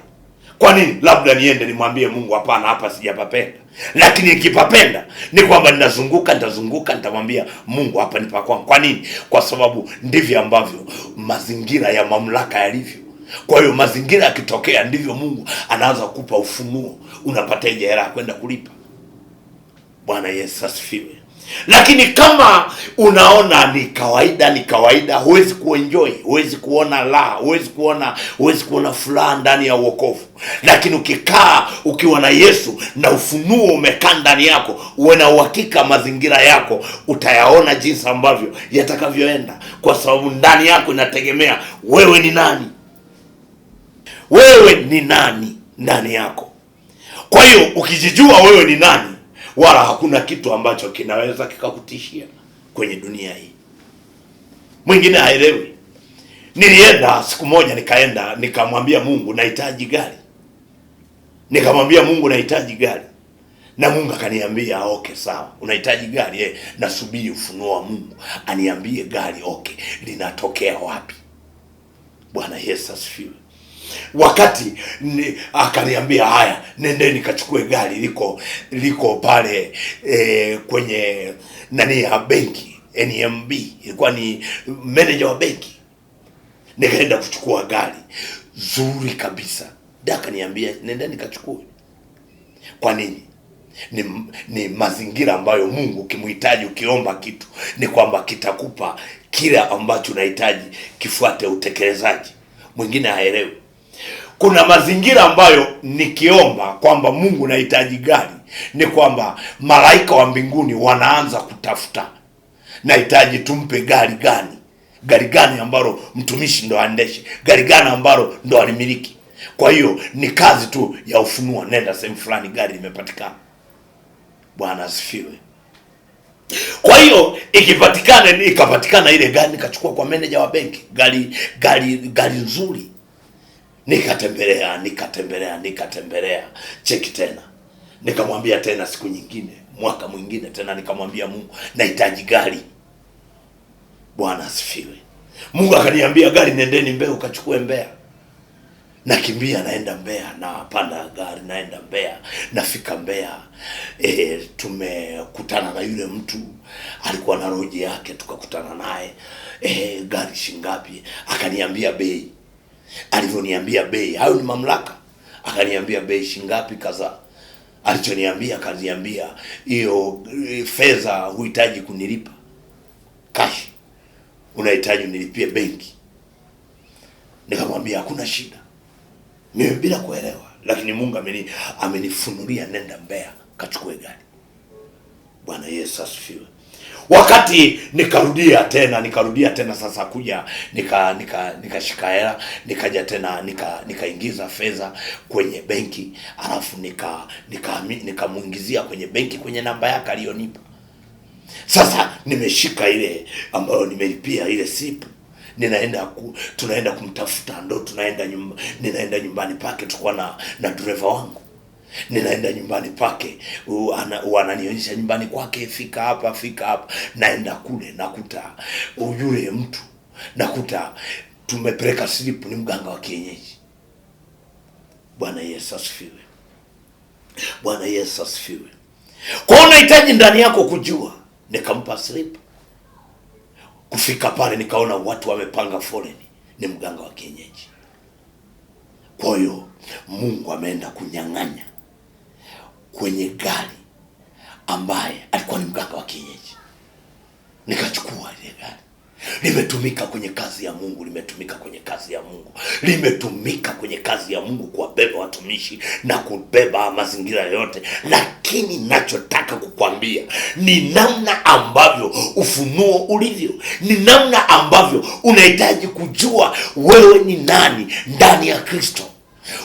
Kwa nini? Labda niende nimwambie Mungu hapana, hapa sijapapenda. Lakini nikipapenda ni kwamba nitazunguka nitamwambia Mungu hapa ni pa kwangu. Kwa nini? Kwa sababu ndivyo ambavyo mazingira ya mamlaka yalivyo. Kwa hiyo mazingira yakitokea ndivyo Mungu anaanza kukupa ufunuo, unapataje hela kwenda kulipa. Bwana Yesu asifiwe. Lakini kama unaona ni kawaida, huwezi kuenjoy, huwezi kuona raha, huwezi kuona furaha ndani ya wokovu. Lakini ukikaa ukiwa na Yesu na ufunuo umekaa ndani yako, uwe na uhakika mazingira yako utayaona jinsi ambavyo yatakavyoenda, kwa sababu ndani yako inategemea wewe ni nani. Wewe ni nani ndani yako. Kwa hiyo ukijijua wewe ni nani, wala hakuna kitu ambacho kinaweza kikakutishia kwenye dunia hii. Mwingine haelewi. Nilienda siku moja, nikamwambia Mungu nahitaji gari. Na Mungu akaniambia okay, sawa, unahitaji gari, nasubiri ufunuo wa Mungu aniambie gari linatokea wapi. Bwana Yesu asifiwe. Wakati akaniambia haya, nendeni nikachukue gari liko pale kwenye ya benki NMB, ilikuwa ni manager wa benki. Nikaenda kuchukua gari zuri kabisa, akaniambia nendeni nikachukue. Kwa nini? Ni mazingira ambayo Mungu ukimhitaji, ukiomba kitu ni kwamba kitakupa kile ambacho unahitaji kifuate utekelezaji. Mwingine haelewi. Kuna mazingira ambayo nikiomba kwamba Mungu nahitaji gari, ni kwamba malaika wa mbinguni wanaanza kutafuta, nahitaji tumpe gari gani ambalo mtumishi ndo aendeshe, gari gani ambalo ndo alimiliki. Kwa hiyo ni kazi tu ya ufunuo, nenda sehemu fulani, gari limepatikana. Bwana asifiwe. Kwa hiyo ikapatikana ile gari, nikachukua kwa manager wa benki, gari nzuri. Nikatembelea cheki tena, nikamwambia tena siku nyingine, mwaka mwingine tena, nikamwambia Mungu nahitaji gari. Bwana asifiwe. Mungu akaniambia gari, nendeni Mbeya ukachukue Mbeya. Nakimbia naenda Mbeya, napanda gari naenda Mbeya. Nafika Mbeya, tumekutana na yule mtu alikuwa na roji yake, tukakutana naye. Gari shingapi? Akaniambia bei. Alivyoniambia bei, hayo ni mamlaka. Akaniambia bei shingapi kaza. Alichoniambia akaniambia hiyo fedha huhitaji kunilipa cash, unahitaji unilipie benki. Nikamwambia hakuna shida. Mimi bila kuelewa, lakini Mungu amenifunulia nenda Mbeya kachukue gari. Bwana Yesu asifiwe. Wakati nikarudia tena sasa kuja nikashika hela, nikaja tena nikaingiza fedha kwenye benki, alafu nikamuingizia kwenye benki kwenye namba yake aliyonipa. Sasa nimeshika ile ambayo nimelipia ile sipu, tunaenda kumtafuta, ndo ninaenda nyumbani pake, tulikuwa na driver wangu. Ninaenda nyumbani pake, wananionyesha nyumbani kwake, fika hapa. Naenda kule, nakuta yule mtu, nakuta tumepeleka slip, ni mganga wa kienyeji. Bwana Yesu asifiwe. Bwana Yesu asifiwe. Kwa unahitaji ndani yako kujua. Nikampa slip. Kufika pale nikaona watu wamepanga foleni, ni mganga wa kienyeji. Kwa hiyo Mungu ameenda kunyang'anya kwenye gari ambaye alikuwa ni mganga wa kienyeji. Nikachukua ile gari. Limetumika kwenye kazi ya Mungu, limetumika kwenye kazi ya Mungu, limetumika kwenye kazi ya Mungu kuwabeba watumishi na kubeba mazingira yote. Lakini nachotaka kukwambia ni namna ambavyo ufunuo ulivyo, ni namna ambavyo unahitaji kujua wewe ni nani ndani ya Kristo.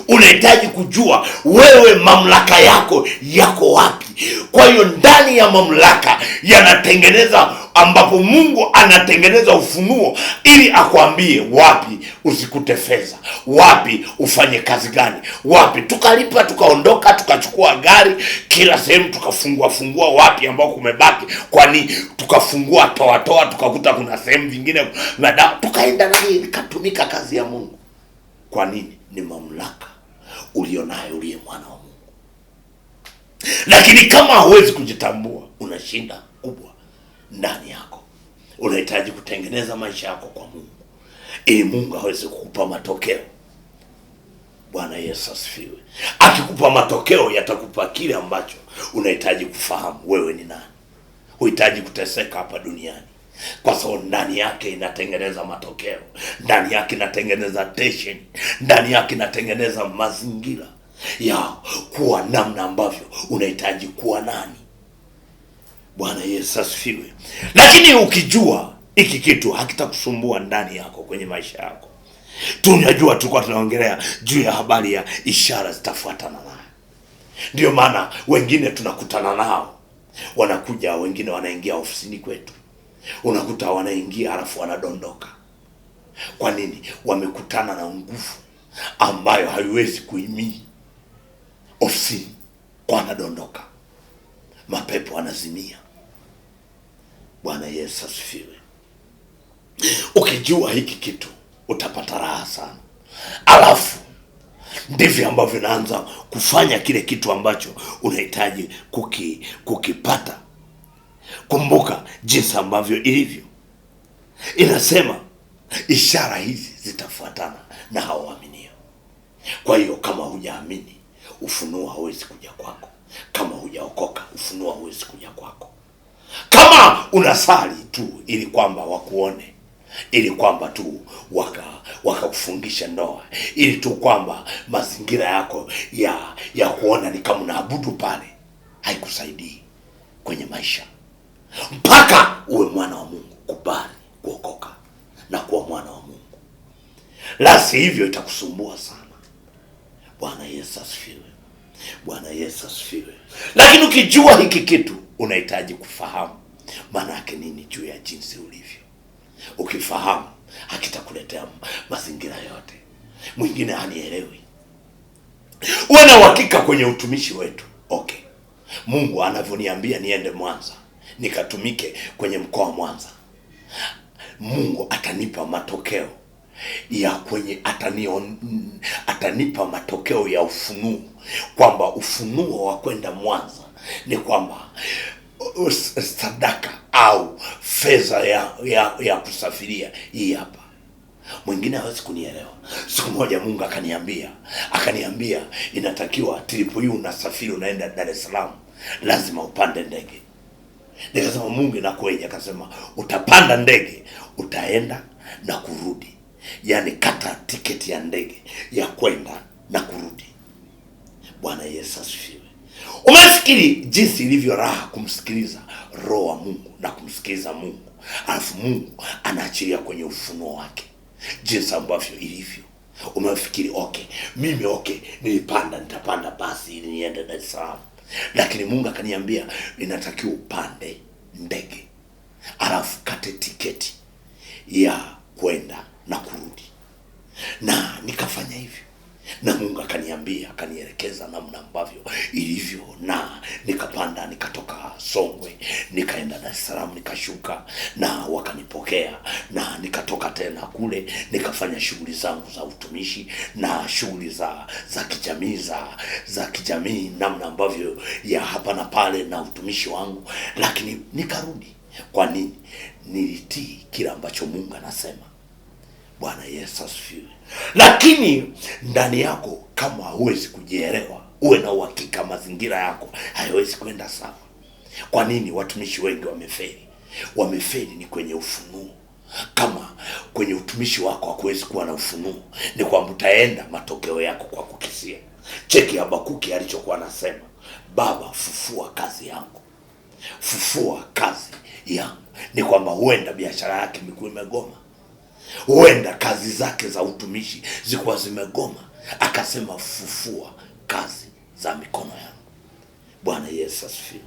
Unahitaji kujua wewe mamlaka yako yako wapi. Kwa hiyo ndani ya mamlaka yanatengeneza, ambapo Mungu anatengeneza ufunuo ili akwambie wapi usikute fedha, wapi ufanye kazi gani, wapi tukalipa, tukaondoka, tukachukua gari kila sehemu, tukafungua wapi ambao kumebaki, kwani tukafungua toa tukakuta kuna sehemu vingine madawa, tukaenda nani, ikatumika kazi ya Mungu. Kwa nini? Ni mamlaka ulionayo, uliye mwana wa Mungu. Lakini kama hauwezi kujitambua, una shida kubwa ndani yako. Unahitaji kutengeneza maisha yako kwa Mungu ili Mungu aweze kukupa matokeo. Bwana Yesu asifiwe. Akikupa matokeo, yatakupa kile ambacho unahitaji kufahamu wewe ni nani. Huhitaji kuteseka hapa duniani, kwa sababu ndani yake inatengeneza matokeo, ndani yake inatengeneza tension, ndani yake inatengeneza mazingira ya kuwa namna ambavyo unahitaji kuwa nani. Bwana Yesu asifiwe. Lakini ukijua hiki kitu hakitakusumbua ndani yako kwenye maisha yako. Tunajua tulikuwa tunaongelea juu ya habari ya ishara zitafuatana nayo. Ndio maana wengine tunakutana nao, wanakuja, wengine wanaingia ofisini kwetu, unakuta wanaingia halafu wanadondoka. Kwa nini? Wamekutana na nguvu ambayo haiwezi kuhimili ofisini, kwa wanadondoka, mapepo wanazimia. Bwana Yesu asifiwe. Ukijua hiki kitu utapata raha sana. Alafu ndivyo ambavyo naanza kufanya kile kitu ambacho unahitaji kukipata. Kumbuka jinsi ambavyo ilivyo. Inasema ishara hizi zitafuatana na hao waaminio. Kwa hiyo kama hujaamini, ufunuo hauwezi kuja kwako. Kama hujaokoka, ufunuo hauwezi kuja kwako. Kama unasali tu ili kwamba wakuone, ili kwamba tu wakakufungisha ndoa, ili tu kwamba mazingira yako ya kuona ni kama unaabudu pale, haikusaidii kwenye maisha. Mpaka uwe mwana wa Mungu, kubali kuokoka na kuwa mwana wa Mungu. La si hivyo itakusumbua sana. Bwana Yesu asifiwe. Bwana Yesu asifiwe. Lakini ukijua hiki kitu, unahitaji kufahamu maana yake nini juu ya jinsi ulivyo. Ukifahamu, hakitakuletea mazingira yote. Mwingine hanielewi. Uwe na uhakika kwenye utumishi wetu. Okay, Mungu anavyoniambia niende Mwanza nikatumike kwenye mkoa wa Mwanza, Mungu atanipa matokeo ya kwenye atanipa matokeo ya ufunuo, kwamba ufunuo wa kwenda Mwanza ni kwamba sadaka au fedha ya kusafiria hii hapa. Mwingine hawezi kunielewa. Siku moja Mungu akaniambia inatakiwa trip hii unasafiri unaenda Dar es Salaam, lazima upande ndege. Nikasema Mungu inakueje? Akasema utapanda ndege, utaenda na kurudi. Yaani kata tiketi ya ndege ya kwenda na kurudi. Bwana Yesu asifiwe. Umefikiri jinsi ilivyo raha kumsikiliza Roho wa Mungu na kumsikiliza Mungu, alafu Mungu anaachilia kwenye ufunuo wake jinsi ambavyo ilivyo. Umefikiri mimi nitapanda basi ili niende Dar es Salaam, lakini Mungu akaniambia inatakiwa upande ndege alafu kate tiketi ya kwenda na kurudi. Na nikafanya hivyo. na Mungu akaniambia, akanielekeza namna ambavyo ilivyo, na nikapanda, nikatoka Songwe nikaenda Dar es Salaam, nikashuka na wakanipokea, na nikatoka tena kule nikafanya shughuli zangu za utumishi na shughuli za kijamii za kijamii, namna ambavyo ya hapa na pale na utumishi wangu, lakini nikarudi. Kwa nini? Nilitii kila ambacho Mungu anasema. Bwana Yesu asifiwe. Lakini ndani yako kama huwezi kujielewa, uwe na uhakika mazingira yako hayawezi kwenda sawa. Kwa nini watumishi wengi wamefeli? Wamefeli ni kwenye ufunuo. Kama kwenye utumishi wako hakuwezi kuwa na ufunuo, ni kwamba utaenda matokeo yako kwa kukisia. Cheki Habakuki alichokuwa anasema, Baba fufua kazi yangu, fufua kazi yangu. Ni kwamba huenda biashara yake imekuwa imegoma, huenda kazi zake za utumishi zilikuwa zimegoma, akasema fufua kazi za mikono yangu. Bwana Yesu asifiwe.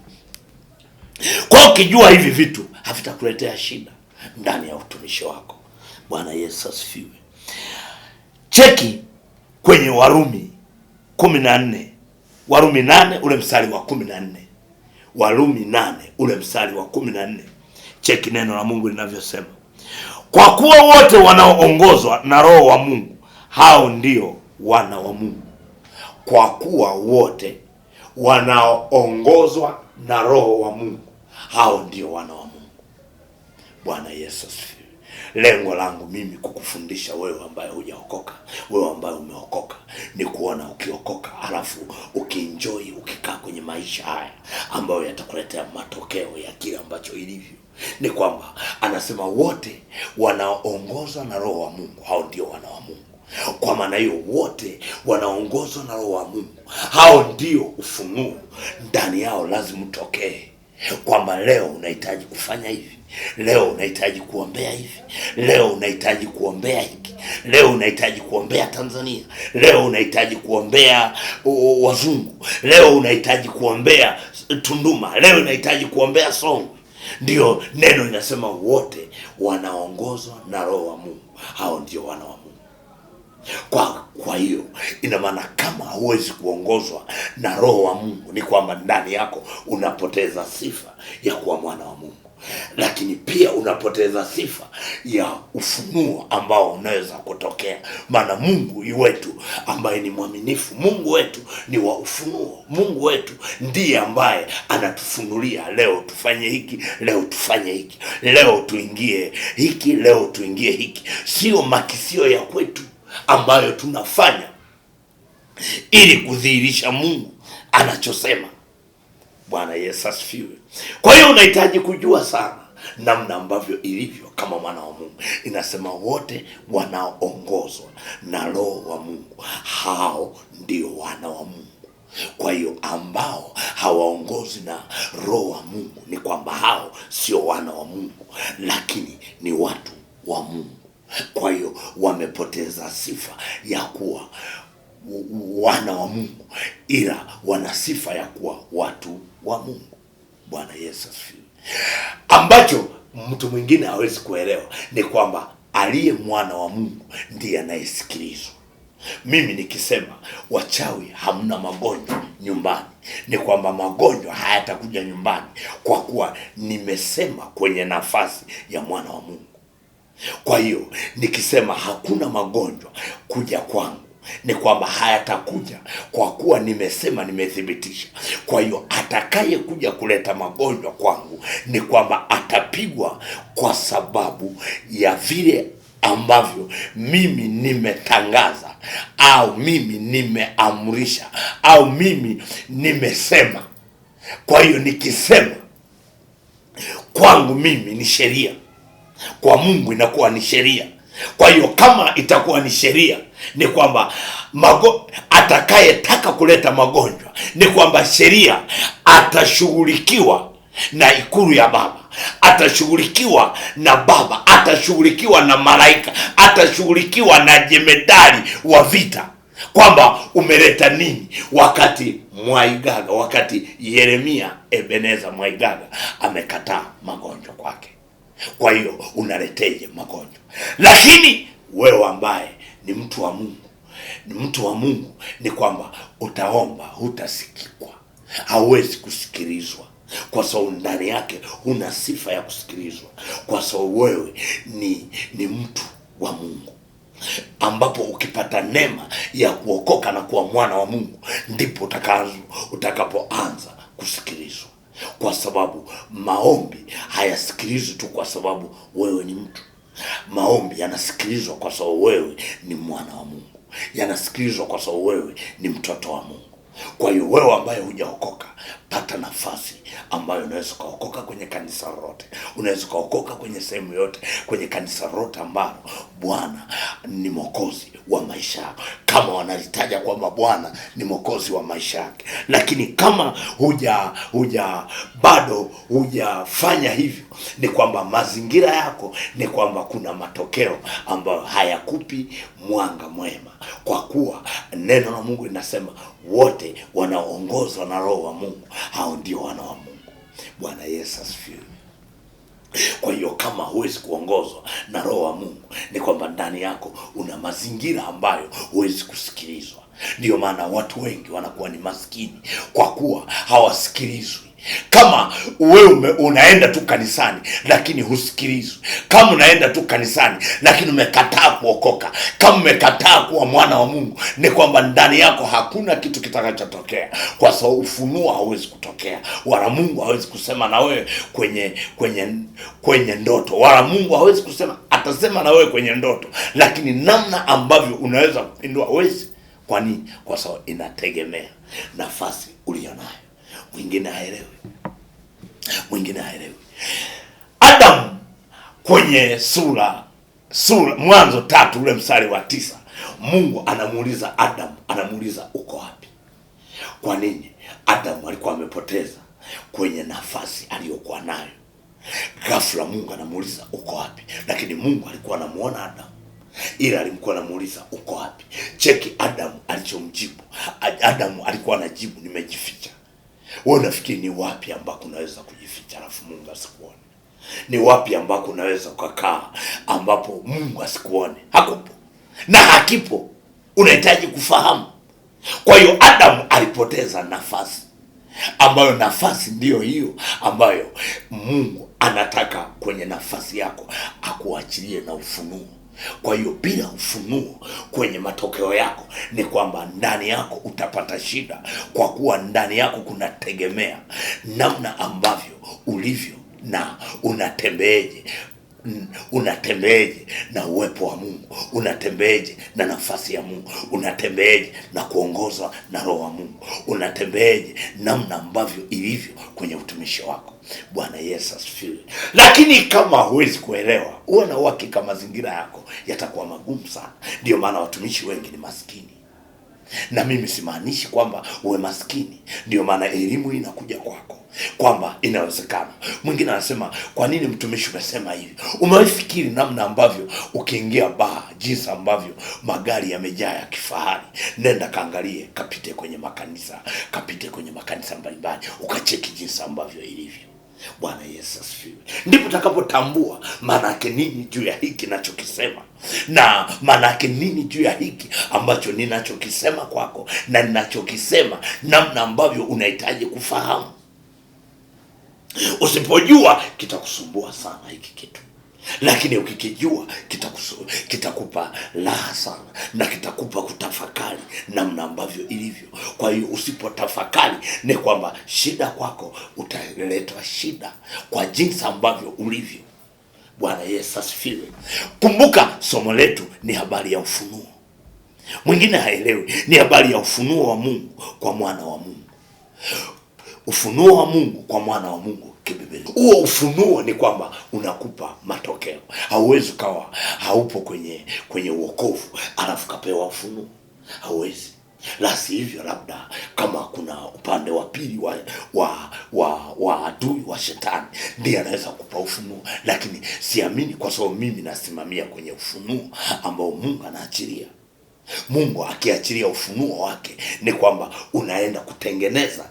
Kwa ukijua hivi vitu havitakuletea shida ndani ya utumishi wako. Bwana Yesu asifiwe. Cheki kwenye Warumi 14, Warumi 8 ule mstari wa 14. Warumi 8 ule mstari wa 14. Cheki neno la Mungu linavyosema, kwa kuwa wote wanaoongozwa na Roho wa Mungu hao ndio wana wa Mungu. Kwa kuwa wote wanaoongozwa na Roho wa Mungu hao ndio wana wa Mungu. Bwana Yesu asifiwe. Lengo langu mimi kukufundisha wewe ambaye hujaokoka, wewe ambaye umeokoka, ni kuona ukiokoka alafu ukienjoy, ukikaa kwenye maisha haya ambayo yatakuletea matokeo ya kile ambacho ilivyo. Ni kwamba anasema wote wanaongozwa na Roho wa Mungu hao ndio wana wa Mungu. Kwa maana hiyo wote wanaongozwa na Roho wa Mungu hao ndio ufunuo ndani yao lazima utokee, kwamba leo unahitaji kufanya hivi, leo unahitaji kuombea hivi, leo unahitaji kuombea hiki, leo unahitaji kuombea Tanzania, leo unahitaji kuombea wazungu, leo unahitaji kuombea Tunduma, leo unahitaji kuombea Songwe. Ndio neno linasema wote wanaongozwa na Roho wa Mungu hao ndio wana wa Mungu. Kwa hiyo ina maana kama huwezi kuongozwa na Roho wa Mungu, ni kwamba ndani yako unapoteza sifa ya kuwa mwana wa Mungu, lakini pia unapoteza sifa ya ufunuo ambao unaweza kutokea. Maana Mungu wetu ambaye ni mwaminifu, Mungu wetu ni wa ufunuo. Mungu wetu ndiye ambaye anatufunulia, leo tufanye hiki, leo tufanye hiki, leo tuingie hiki, leo tuingie hiki. Sio makisio ya kwetu ambayo tunafanya ili kudhihirisha Mungu anachosema. Bwana Yesu asifiwe. Kwa hiyo unahitaji kujua sana namna ambavyo ilivyo kama mwana wa Mungu. Inasema wote wanaoongozwa na Roho wa Mungu hao ndio wana wa Mungu. Kwa hiyo ambao hawaongozi na Roho wa Mungu ni kwamba hao sio wana wa Mungu, lakini ni watu wa Mungu. Kwa hiyo wamepoteza sifa ya kuwa wana wa Mungu, ila wana sifa ya kuwa watu wa Mungu. Bwana Yesu asifiwe. Ambacho mtu mwingine hawezi kuelewa ni kwamba aliye mwana wa Mungu ndiye anayesikilizwa. Mimi nikisema wachawi hamna magonjwa nyumbani, ni kwamba magonjwa hayatakuja nyumbani kwa kuwa nimesema kwenye nafasi ya mwana wa Mungu. Kwa hiyo nikisema hakuna magonjwa kuja kwangu, ni kwamba hayatakuja kwa kuwa nimesema, nimethibitisha. Kwa hiyo atakaye kuja kuleta magonjwa kwangu ni kwamba atapigwa kwa sababu ya vile ambavyo mimi nimetangaza, au mimi nimeamrisha, au mimi nimesema. Kwa hiyo nikisema kwangu mimi ni sheria, kwa Mungu inakuwa ni sheria. Kwa hiyo kama itakuwa ni sheria, ni kwamba atakayetaka kuleta magonjwa ni kwamba sheria atashughulikiwa na ikulu ya Baba, atashughulikiwa na Baba, atashughulikiwa na malaika, atashughulikiwa na jemedari wa vita, kwamba umeleta nini. Wakati Mwaigaga, wakati Yeremia Ebeneza Mwaigaga amekataa magonjwa kwake, kwa hiyo unaleteje magonjwa? Lakini wewe ambaye ni mtu wa Mungu, mtu wa Mungu, ni kwamba utaomba, hutasikikwa, hauwezi kusikilizwa, kwa sababu ndani yake huna sifa ya kusikilizwa, kwa sababu wewe ni mtu wa Mungu, ambapo ukipata neema ya kuokoka na kuwa mwana wa Mungu, ndipo utakapoanza kusikilizwa, kwa sababu maombi hayasikilizwi tu kwa sababu wewe ni mtu. Maombi yanasikilizwa kwa sababu wewe ni mwana wa Mungu, yanasikilizwa kwa sababu wewe ni mtoto wa Mungu. Kwa hiyo wewe ambaye hujaokoka, pata nafasi ambayo unaweza kuokoka kwenye kanisa lolote, unaweza kuokoka kwenye sehemu yote, kwenye kanisa lolote ambalo Bwana ni mwokozi wa maisha yako, kama wanalitaja kwamba Bwana ni mwokozi wa maisha yake. Lakini kama bado hujafanya hivyo, ni kwamba mazingira yako, ni kwamba kuna matokeo ambayo hayakupi mwanga mwema, kwa kuwa neno la Mungu linasema wote wanaoongozwa na Roho wa Mungu, hao ndio wana wa Mungu. Bwana Yesu asifiwe. Kwa hiyo kama huwezi kuongozwa na Roho wa Mungu, ni kwamba ndani yako una mazingira ambayo huwezi kusikilizwa. Ndio maana watu wengi wanakuwa ni maskini, kwa kuwa hawasikilizwi. Kama wewe unaenda tu kanisani lakini husikilizwi, kama unaenda tu kanisani lakini umekataa kuokoka, kama umekataa kuwa mwana wa Mungu, ni kwamba ndani yako hakuna kitu kitakachotokea, kwa sababu ufunuo hauwezi kutokea, wala Mungu hawezi kusema na wewe kwenye ndoto, wala Mungu hawezi kusema, atasema na wewe kwenye ndoto, lakini namna ambavyo unaweza kupindua hawezi. Kwa nini? Kwa sababu inategemea nafasi ulionayo. Mwingine haelewi. Adam kwenye sura Mwanzo 3 ule mstari wa 9, Mungu anamuuliza Adam, uko wapi? Kwa nini? Adam alikuwa amepoteza kwenye nafasi aliyokuwa nayo. Ghafla Mungu anamuuliza uko wapi? Lakini Mungu alikuwa anamuona Adam, ila alikuwa anamuuliza uko wapi. Cheki Adam alichomjibu. Adam alikuwa anajibu, nimejificha. Wewe unafikiri ni wapi ambako unaweza kujificha alafu Mungu asikuone? Ni wapi ambako unaweza kukaa ambapo Mungu asikuone? Hakupo na hakipo. Unahitaji kufahamu. Kwa hiyo Adam alipoteza nafasi, ambayo nafasi ndiyo hiyo ambayo Mungu anataka kwenye nafasi yako akuachilie na ufunuo. Kwa hiyo bila ufunuo kwenye matokeo yako, ni kwamba ndani yako utapata shida, kwa kuwa ndani yako kunategemea namna ambavyo ulivyo na unatembeeje na uwepo wa Mungu, unatembeeje na nafasi ya Mungu, unatembeeje na kuongozwa na Roho wa Mungu, unatembeeje namna ambavyo ilivyo kwenye utumishi wako. Bwana Yesu asifiwe. Lakini kama huwezi kuelewa, uwe na uhakika mazingira yako yatakuwa magumu sana. Ndio maana watumishi wengi ni maskini. Na mimi simaanishi kwamba uwe maskini. Ndio maana elimu inakuja kwako kwamba inawezekana. Mwingine anasema, kwa nini mtumishi umesema hivi? Umefikiri namna ambavyo ukiingia baa, jinsi ambavyo magari yamejaa ya kifahari? Nenda kaangalie, kapite kwenye makanisa mbalimbali, ukacheki jinsi ambavyo ilivyo. Bwana Yesu asifiwe. Ndipo utakapotambua maana yake nini juu ya hiki ninachokisema, na maana yake nini juu ya hiki ambacho ninachokisema kwako, na ninachokisema namna ambavyo unahitaji kufahamu. Usipojua kitakusumbua sana hiki kitu, lakini ukikijua kitakupa raha sana, na kitakupa kutafakari namna ambavyo ilivyo. Kwa hiyo usipotafakari, ni kwamba shida kwako, utaletwa shida kwa jinsi ambavyo ulivyo. Bwana Yesu asifiwe. Kumbuka somo letu ni habari ya ufunuo. Mwingine haelewi, ni habari ya ufunuo wa Mungu kwa mwana wa Mungu. Ufunuo wa Mungu kwa mwana wa Mungu kibiblia. Huo ufunuo ni kwamba unakupa matokeo. Hauwezi kawa haupo kwenye uokovu alafu kapewa ufunuo. Hauwezi. La sivyo, labda kama kuna upande wa pili wa adui wa shetani, ndiye anaweza kukupa ufunuo, lakini siamini, kwa sababu mimi nasimamia kwenye ufunuo ambao Mungu anaachilia. Mungu akiachilia ufunuo wake, ni kwamba unaenda kutengeneza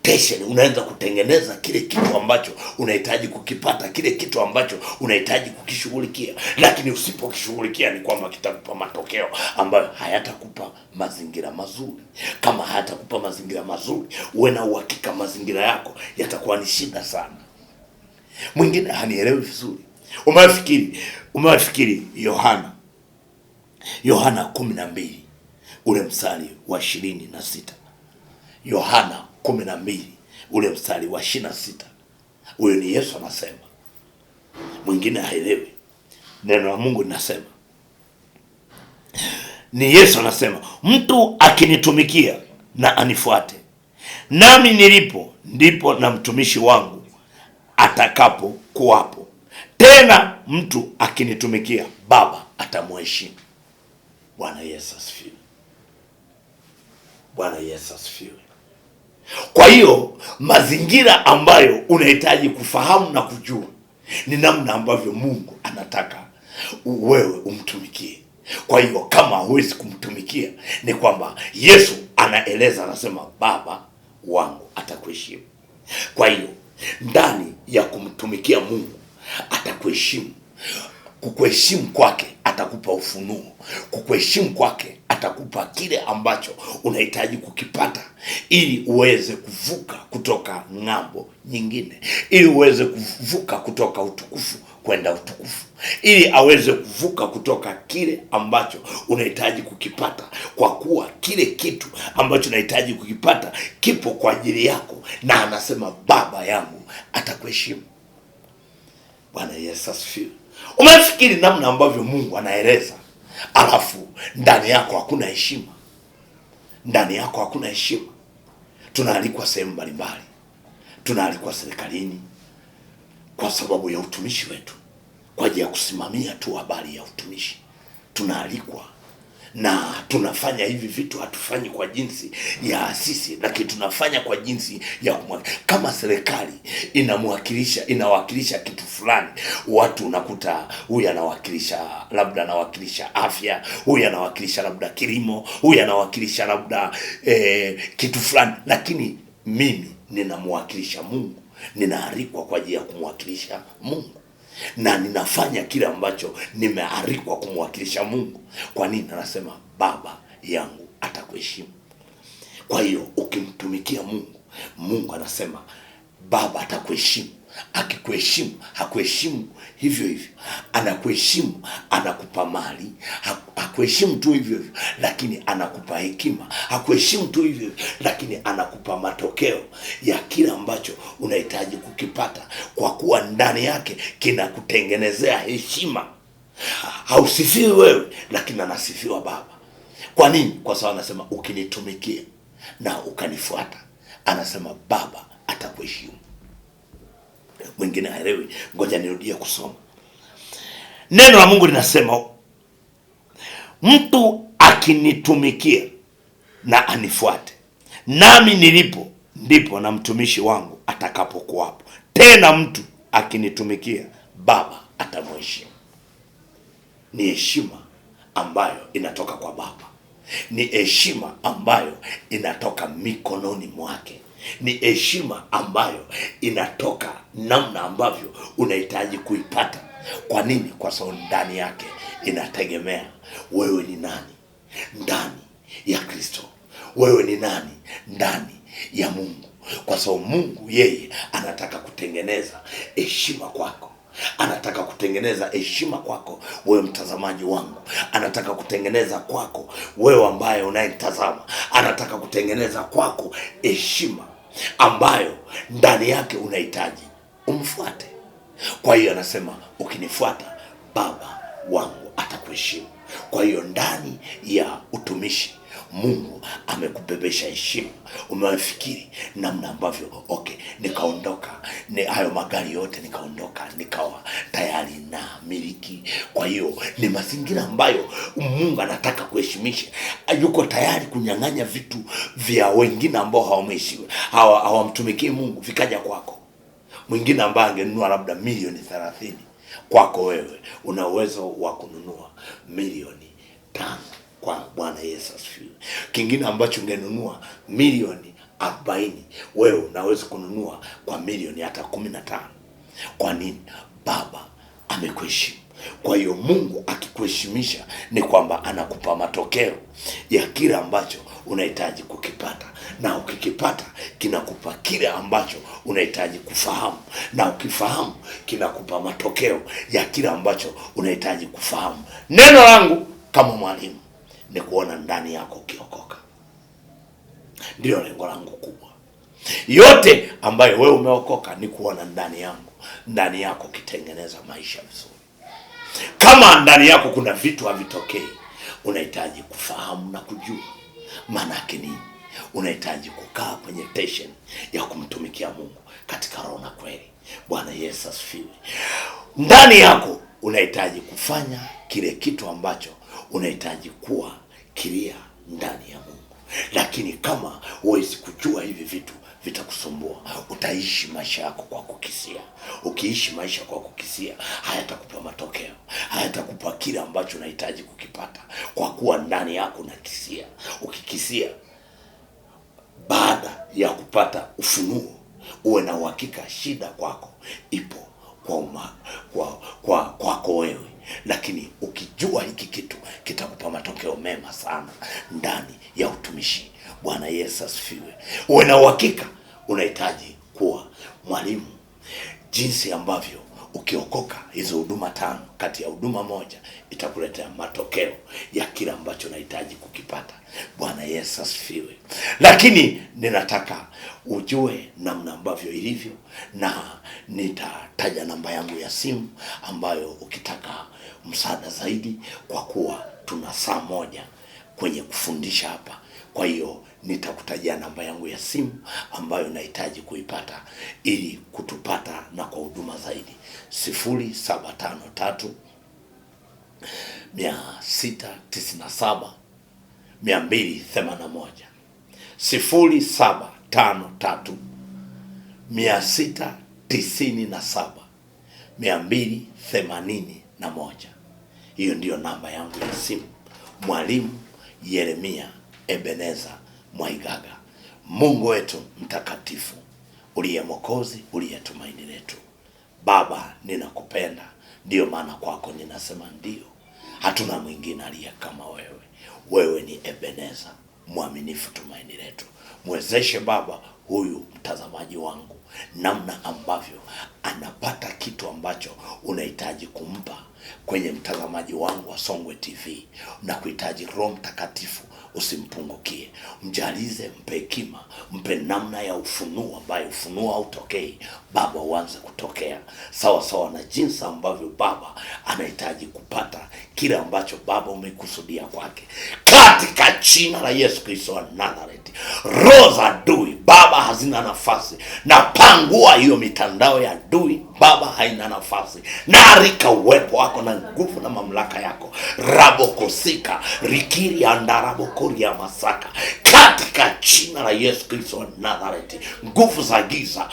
attention, unaanza kutengeneza kile kitu ambacho unahitaji kukipata, kile kitu ambacho unahitaji kukishughulikia. Lakini usipokishughulikia ni kwamba kitakupa matokeo ambayo hayatakupa mazingira mazuri. Kama hayatakupa mazingira mazuri, uwe na uhakika mazingira yako yatakuwa ni shida sana. Mwingine hanielewi vizuri. Umewafikiri Yohana 12 ule mstari wa 26. Yohana 12 ule mstari wa 26. Huyo ni Yesu anasema. Mwingine haelewi. Neno la Mungu linasema, ni Yesu anasema, mtu akinitumikia na anifuate, nami nilipo ndipo na mtumishi wangu atakapo kuwapo. Tena mtu akinitumikia, Baba atamheshimu. Bwana Yesu asifiwe. Bwana Yesu asifiwe. Kwa hiyo mazingira ambayo unahitaji kufahamu na kujua ni namna ambavyo Mungu anataka wewe umtumikie. Kwa hiyo kama huwezi kumtumikia, ni kwamba Yesu anaeleza, anasema Baba wangu atakuheshimu. Kwa hiyo ndani ya kumtumikia Mungu atakuheshimu. Kukuheshimu kwake atakupa ufunuo. Kukuheshimu kwake atakupa kile ambacho unahitaji kukipata, ili uweze kuvuka kutoka ng'ambo nyingine, ili uweze kuvuka kutoka utukufu kwenda utukufu, ili aweze kuvuka kutoka kile ambacho unahitaji kukipata, kwa kuwa kile kitu ambacho unahitaji kukipata kipo kwa ajili yako, na anasema Baba yangu atakuheshimu. Bwana Yesu asifiwe. Umefikiri namna ambavyo Mungu anaeleza, alafu ndani yako hakuna heshima? Ndani yako hakuna heshima. Tunaalikwa sehemu mbalimbali, tunaalikwa serikalini kwa sababu ya utumishi wetu, kwa ajili ya kusimamia tu habari ya utumishi. Tunaalikwa na tunafanya hivi vitu, hatufanyi kwa jinsi ya sisi, lakini tunafanya kwa jinsi ya kama serikali inawakilisha kitu fulani. Watu unakuta huyu anawakilisha afya, huyu anawakilisha labda kilimo, huyu anawakilisha labda kitu fulani, lakini mimi ninamwakilisha Mungu. Ninaalikwa kwa ajili ya kumwakilisha Mungu, na ninafanya kile ambacho nimealikwa kumwakilisha Mungu. Kwa nini? Anasema Baba yangu atakuheshimu. Kwa hiyo ukimtumikia Mungu, Mungu anasema Baba atakuheshimu. Akikuheshimu, hakuheshimu hivyo hivyo, anakuheshimu, anakupa mali. Hakuheshimu tu hivyo hivyo, lakini anakupa hekima. Hakuheshimu tu hivyo hivyo, lakini anakupa matokeo ya kile ambacho unahitaji kukipata, kwa kuwa ndani yake kinakutengenezea heshima. Hausifiwi wewe, lakini anasifiwa Baba. Kwa nini? Kwa sababu anasema ukinitumikia na ukanifuata, anasema Baba atakuheshimu. Mwingine haelewi. Ngoja nirudie kusoma. Neno la Mungu linasema, mtu akinitumikia na anifuate, nami nilipo ndipo na mtumishi wangu atakapokuwapo. Tena mtu akinitumikia, Baba atamheshimu. Ni heshima ambayo inatoka kwa Baba. Ni heshima ambayo inatoka mikononi mwake. Ni heshima ambayo inatoka namna ambavyo unahitaji kuipata. Kwa nini? Kwa sababu ndani yake inategemea wewe ni nani ndani ya Kristo, wewe ni nani ndani ya Mungu. Kwa sababu Mungu yeye anataka kutengeneza heshima kwako. Anataka kutengeneza heshima kwako wewe mtazamaji wangu. Anataka kutengeneza kwako wewe ambaye unayetazama. Anataka kutengeneza kwako heshima ambayo ndani yake unahitaji umfuate. Kwa hiyo anasema ukinifuata, Baba wangu atakuheshimu. Kwa hiyo ndani ya utumishi Mungu amekubebesha heshima. Umewafikiri namna ambavyo nikaondoka hayo magari yote, nikaondoka nikawa tayari na miliki. Kwa hiyo ni mazingira ambayo Mungu anataka kuheshimisha. Yuko tayari kunyang'anya vitu vya wengine ambao hawamheshimu, hawamtumikii Mungu, vikaja kwako. Mwingine ambaye angenunua labda milioni 30, kwako wewe una uwezo wa kununua milioni 5. Kwa Bwana Yesu asifiwe. Kingine ambacho ungenunua milioni 40, wewe unaweza kununua kwa milioni hata 15. Kwa nini? Baba amekuheshimu. Kwa hiyo Mungu akikuheshimisha ni kwamba anakupa matokeo ya kile ambacho unahitaji kukipata, na ukikipata kinakupa kile ambacho unahitaji kufahamu, na ukifahamu kinakupa matokeo ya kile ambacho unahitaji kufahamu. Neno langu kama mwalimu ni kuona ndani yako ukiokoka. Ndio lengo langu kubwa. Yote ambayo wewe umeokoka ni kuona ndani yako kitengeneza maisha vizuri. Kama ndani yako kuna vitu havitokei, unahitaji kufahamu na kujua maana yake nini. Unahitaji kukaa kwenye tension ya kumtumikia Mungu katika roho na kweli. Bwana Yesu asifiwe. Ndani yako unahitaji kufanya kile kitu ambacho unahitaji kuwa kilia ndani ya Mungu. Lakini kama huwezi kujua hivi vitu, vitakusumbua. Utaishi maisha yako kwa kukisia. Ukiishi maisha kwa kukisia, hayatakupa matokeo, hayatakupa kile ambacho unahitaji kukipata, kwa kuwa ndani yako unakisia. Ukikisia, baada ya kupata ufunuo, uwe na uhakika shida kwako ipo kwako wewe. Lakini ukijua hiki kitu kitakupa matokeo mema sana ndani ya utumishi. Bwana Yesu asifiwe. Uwe na uhakika unahitaji kuwa mwalimu, jinsi ambavyo ukiokoka hizo huduma 5 kati ya huduma moja itakuletea matokeo ya kila ambacho unahitaji kukipata. Bwana Yesu asifiwe. Lakini ninataka ujue namna ambavyo ilivyo, na nitataja namba yangu ya simu ambayo ukitaka msaada zaidi, kwa kuwa tuna saa moja kwenye kufundisha hapa. Kwa hiyo nitakutajia namba yangu ya simu ambayo nahitaji kuipata ili kutupata na kwa huduma zaidi. 0753 697 281. 0753 697 281. Hiyo ndiyo namba yangu ya simu. Mwalimu Yeremia Ebeneza Mwaigaga. Mungu wetu mtakatifu, uliye Mwokozi, uliye tumaini letu. Baba, ninakupenda, ndiyo maana kwako ninasema ndio. Hatuna mwingine aliye kama wewe. Wewe ni Ebeneza, mwaminifu, tumaini letu. Mwezeshe Baba huyu mtazamaji wangu, namna ambavyo anapata kitu ambacho unahitaji kumpa kwenye mtazamaji wangu wa Songwe TV, na kuhitaji Roho Mtakatifu usimpungukie. Mjalize, mpe hekima, mpe namna ya ufunuo ambayo ufunuo hautokei, Baba uanze kutokea sawa sawa na jinsi ambavyo Baba anahitaji kupata kile ambacho Baba umekusudia kwake, katika jina la Yesu Kristo wa Nazareti. Roho za adui Baba hazina nafasi, na pangua hiyo mitandao ya adui Baba, haina nafasi. Na arika uwepo wako na nguvu na mamlaka yako. Rabokosika rikiri andarabokori ya masaka, katika jina la Yesu Kristo wa Nazareti. Nguvu za giza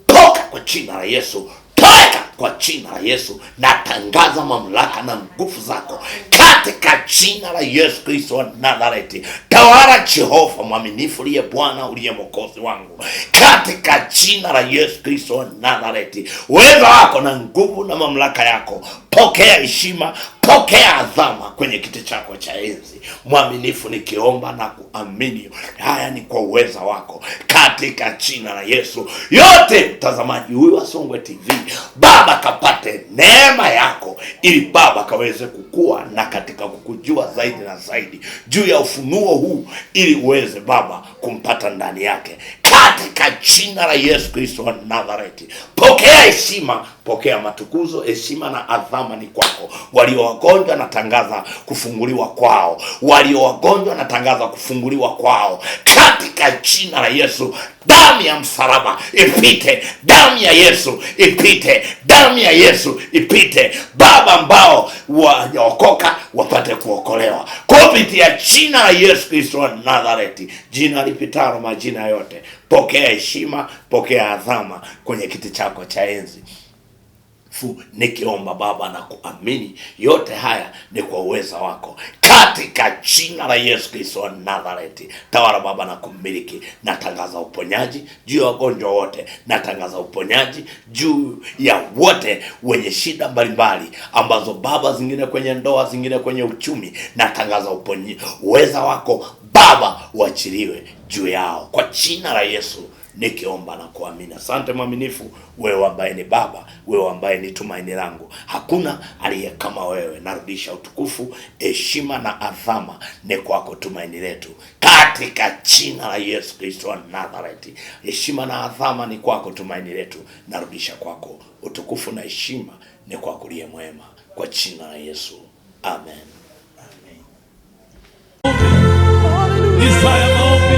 toka kwa jina la Yesu, toka kwa jina la Yesu. Natangaza mamlaka na nguvu zako katika jina la Yesu Kristo wa Nazareti. Tawala Jehova mwaminifu, uliye Bwana, uliye Mwokozi wangu, katika jina la Yesu Kristo wa Nazareti. Uwezo wako na nguvu na mamlaka yako, pokea heshima, pokea adhama kwenye kiti chako cha enzi. Mwaminifu, nikiomba na kuamini haya ni kwa uweza wako, katika jina la Yesu. Yote mtazamaji huyu wa Songwe TV Baba kapate neema yako, ili Baba kaweze kukua na katika kukujua zaidi na zaidi juu ya ufunuo huu, ili uweze Baba kumpata ndani yake, katika jina la Yesu Kristo wa Nazareti. Pokea heshima, pokea matukuzo, heshima na adhama ni kwako. Walio wagonjwa natangaza kufunguliwa kwao, walio wagonjwa natangaza kufunguliwa kwao, katika jina la Yesu. Damu ya msalaba ipite, damu ya Yesu ipite, damu ya Yesu ipite Baba, ambao wajaokoka wapate kuokolewa kupitia jina la Yesu Kristo wa Nazareti, jina lipitalo majina yote. Pokea heshima, pokea adhama kwenye kiti chako cha enzi. nikiomba Baba na kuamini yote haya ni kwa uweza wako, katika jina la Yesu Kristo wa Nazareti. Tawala Baba na kumiliki. Natangaza uponyaji juu ya wagonjwa wote, natangaza uponyaji juu ya wote wenye shida mbalimbali ambazo Baba, zingine kwenye ndoa, zingine kwenye uchumi. Natangaza uweza wako Baba uachiliwe juu yao kwa jina la Yesu nikiomba na kuamini. Asante mwaminifu, wewe ambaye ni Baba, wewe ambaye ni tumaini langu. Hakuna aliye kama wewe. Narudisha utukufu, heshima na adhama ni kwako, tumaini letu, katika jina la Yesu Kristo wa Nazareti. Heshima na adhama ni kwako, tumaini letu. Narudisha kwako utukufu na heshima ni kwako, uliye mwema, kwa jina la Yesu. Amen. Isaya maombi.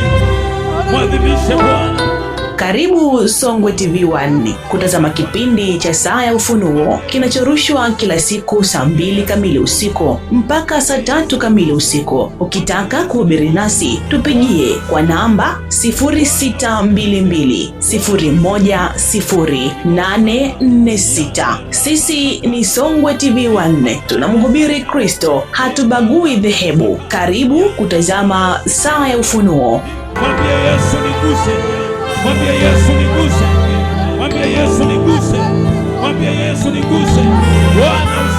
Mwadhimishe Bwana. Karibu Songwe TV 1 kutazama kipindi cha Saa ya Ufunuo kinachorushwa kila siku saa 2 kamili usiku mpaka saa 3 kamili usiku. Ukitaka kuhubiri nasi, tupigie kwa namba 0622010846. Sisi ni Songwe TV 1, tunamhubiri Kristo, hatubagui dhehebu. Karibu kutazama Saa ya Ufunuo. Mwambie Yesu niguse. Mwambie Yesu niguse. Mwambie Yesu niguse. Mwambie Yesu niguse. Bwana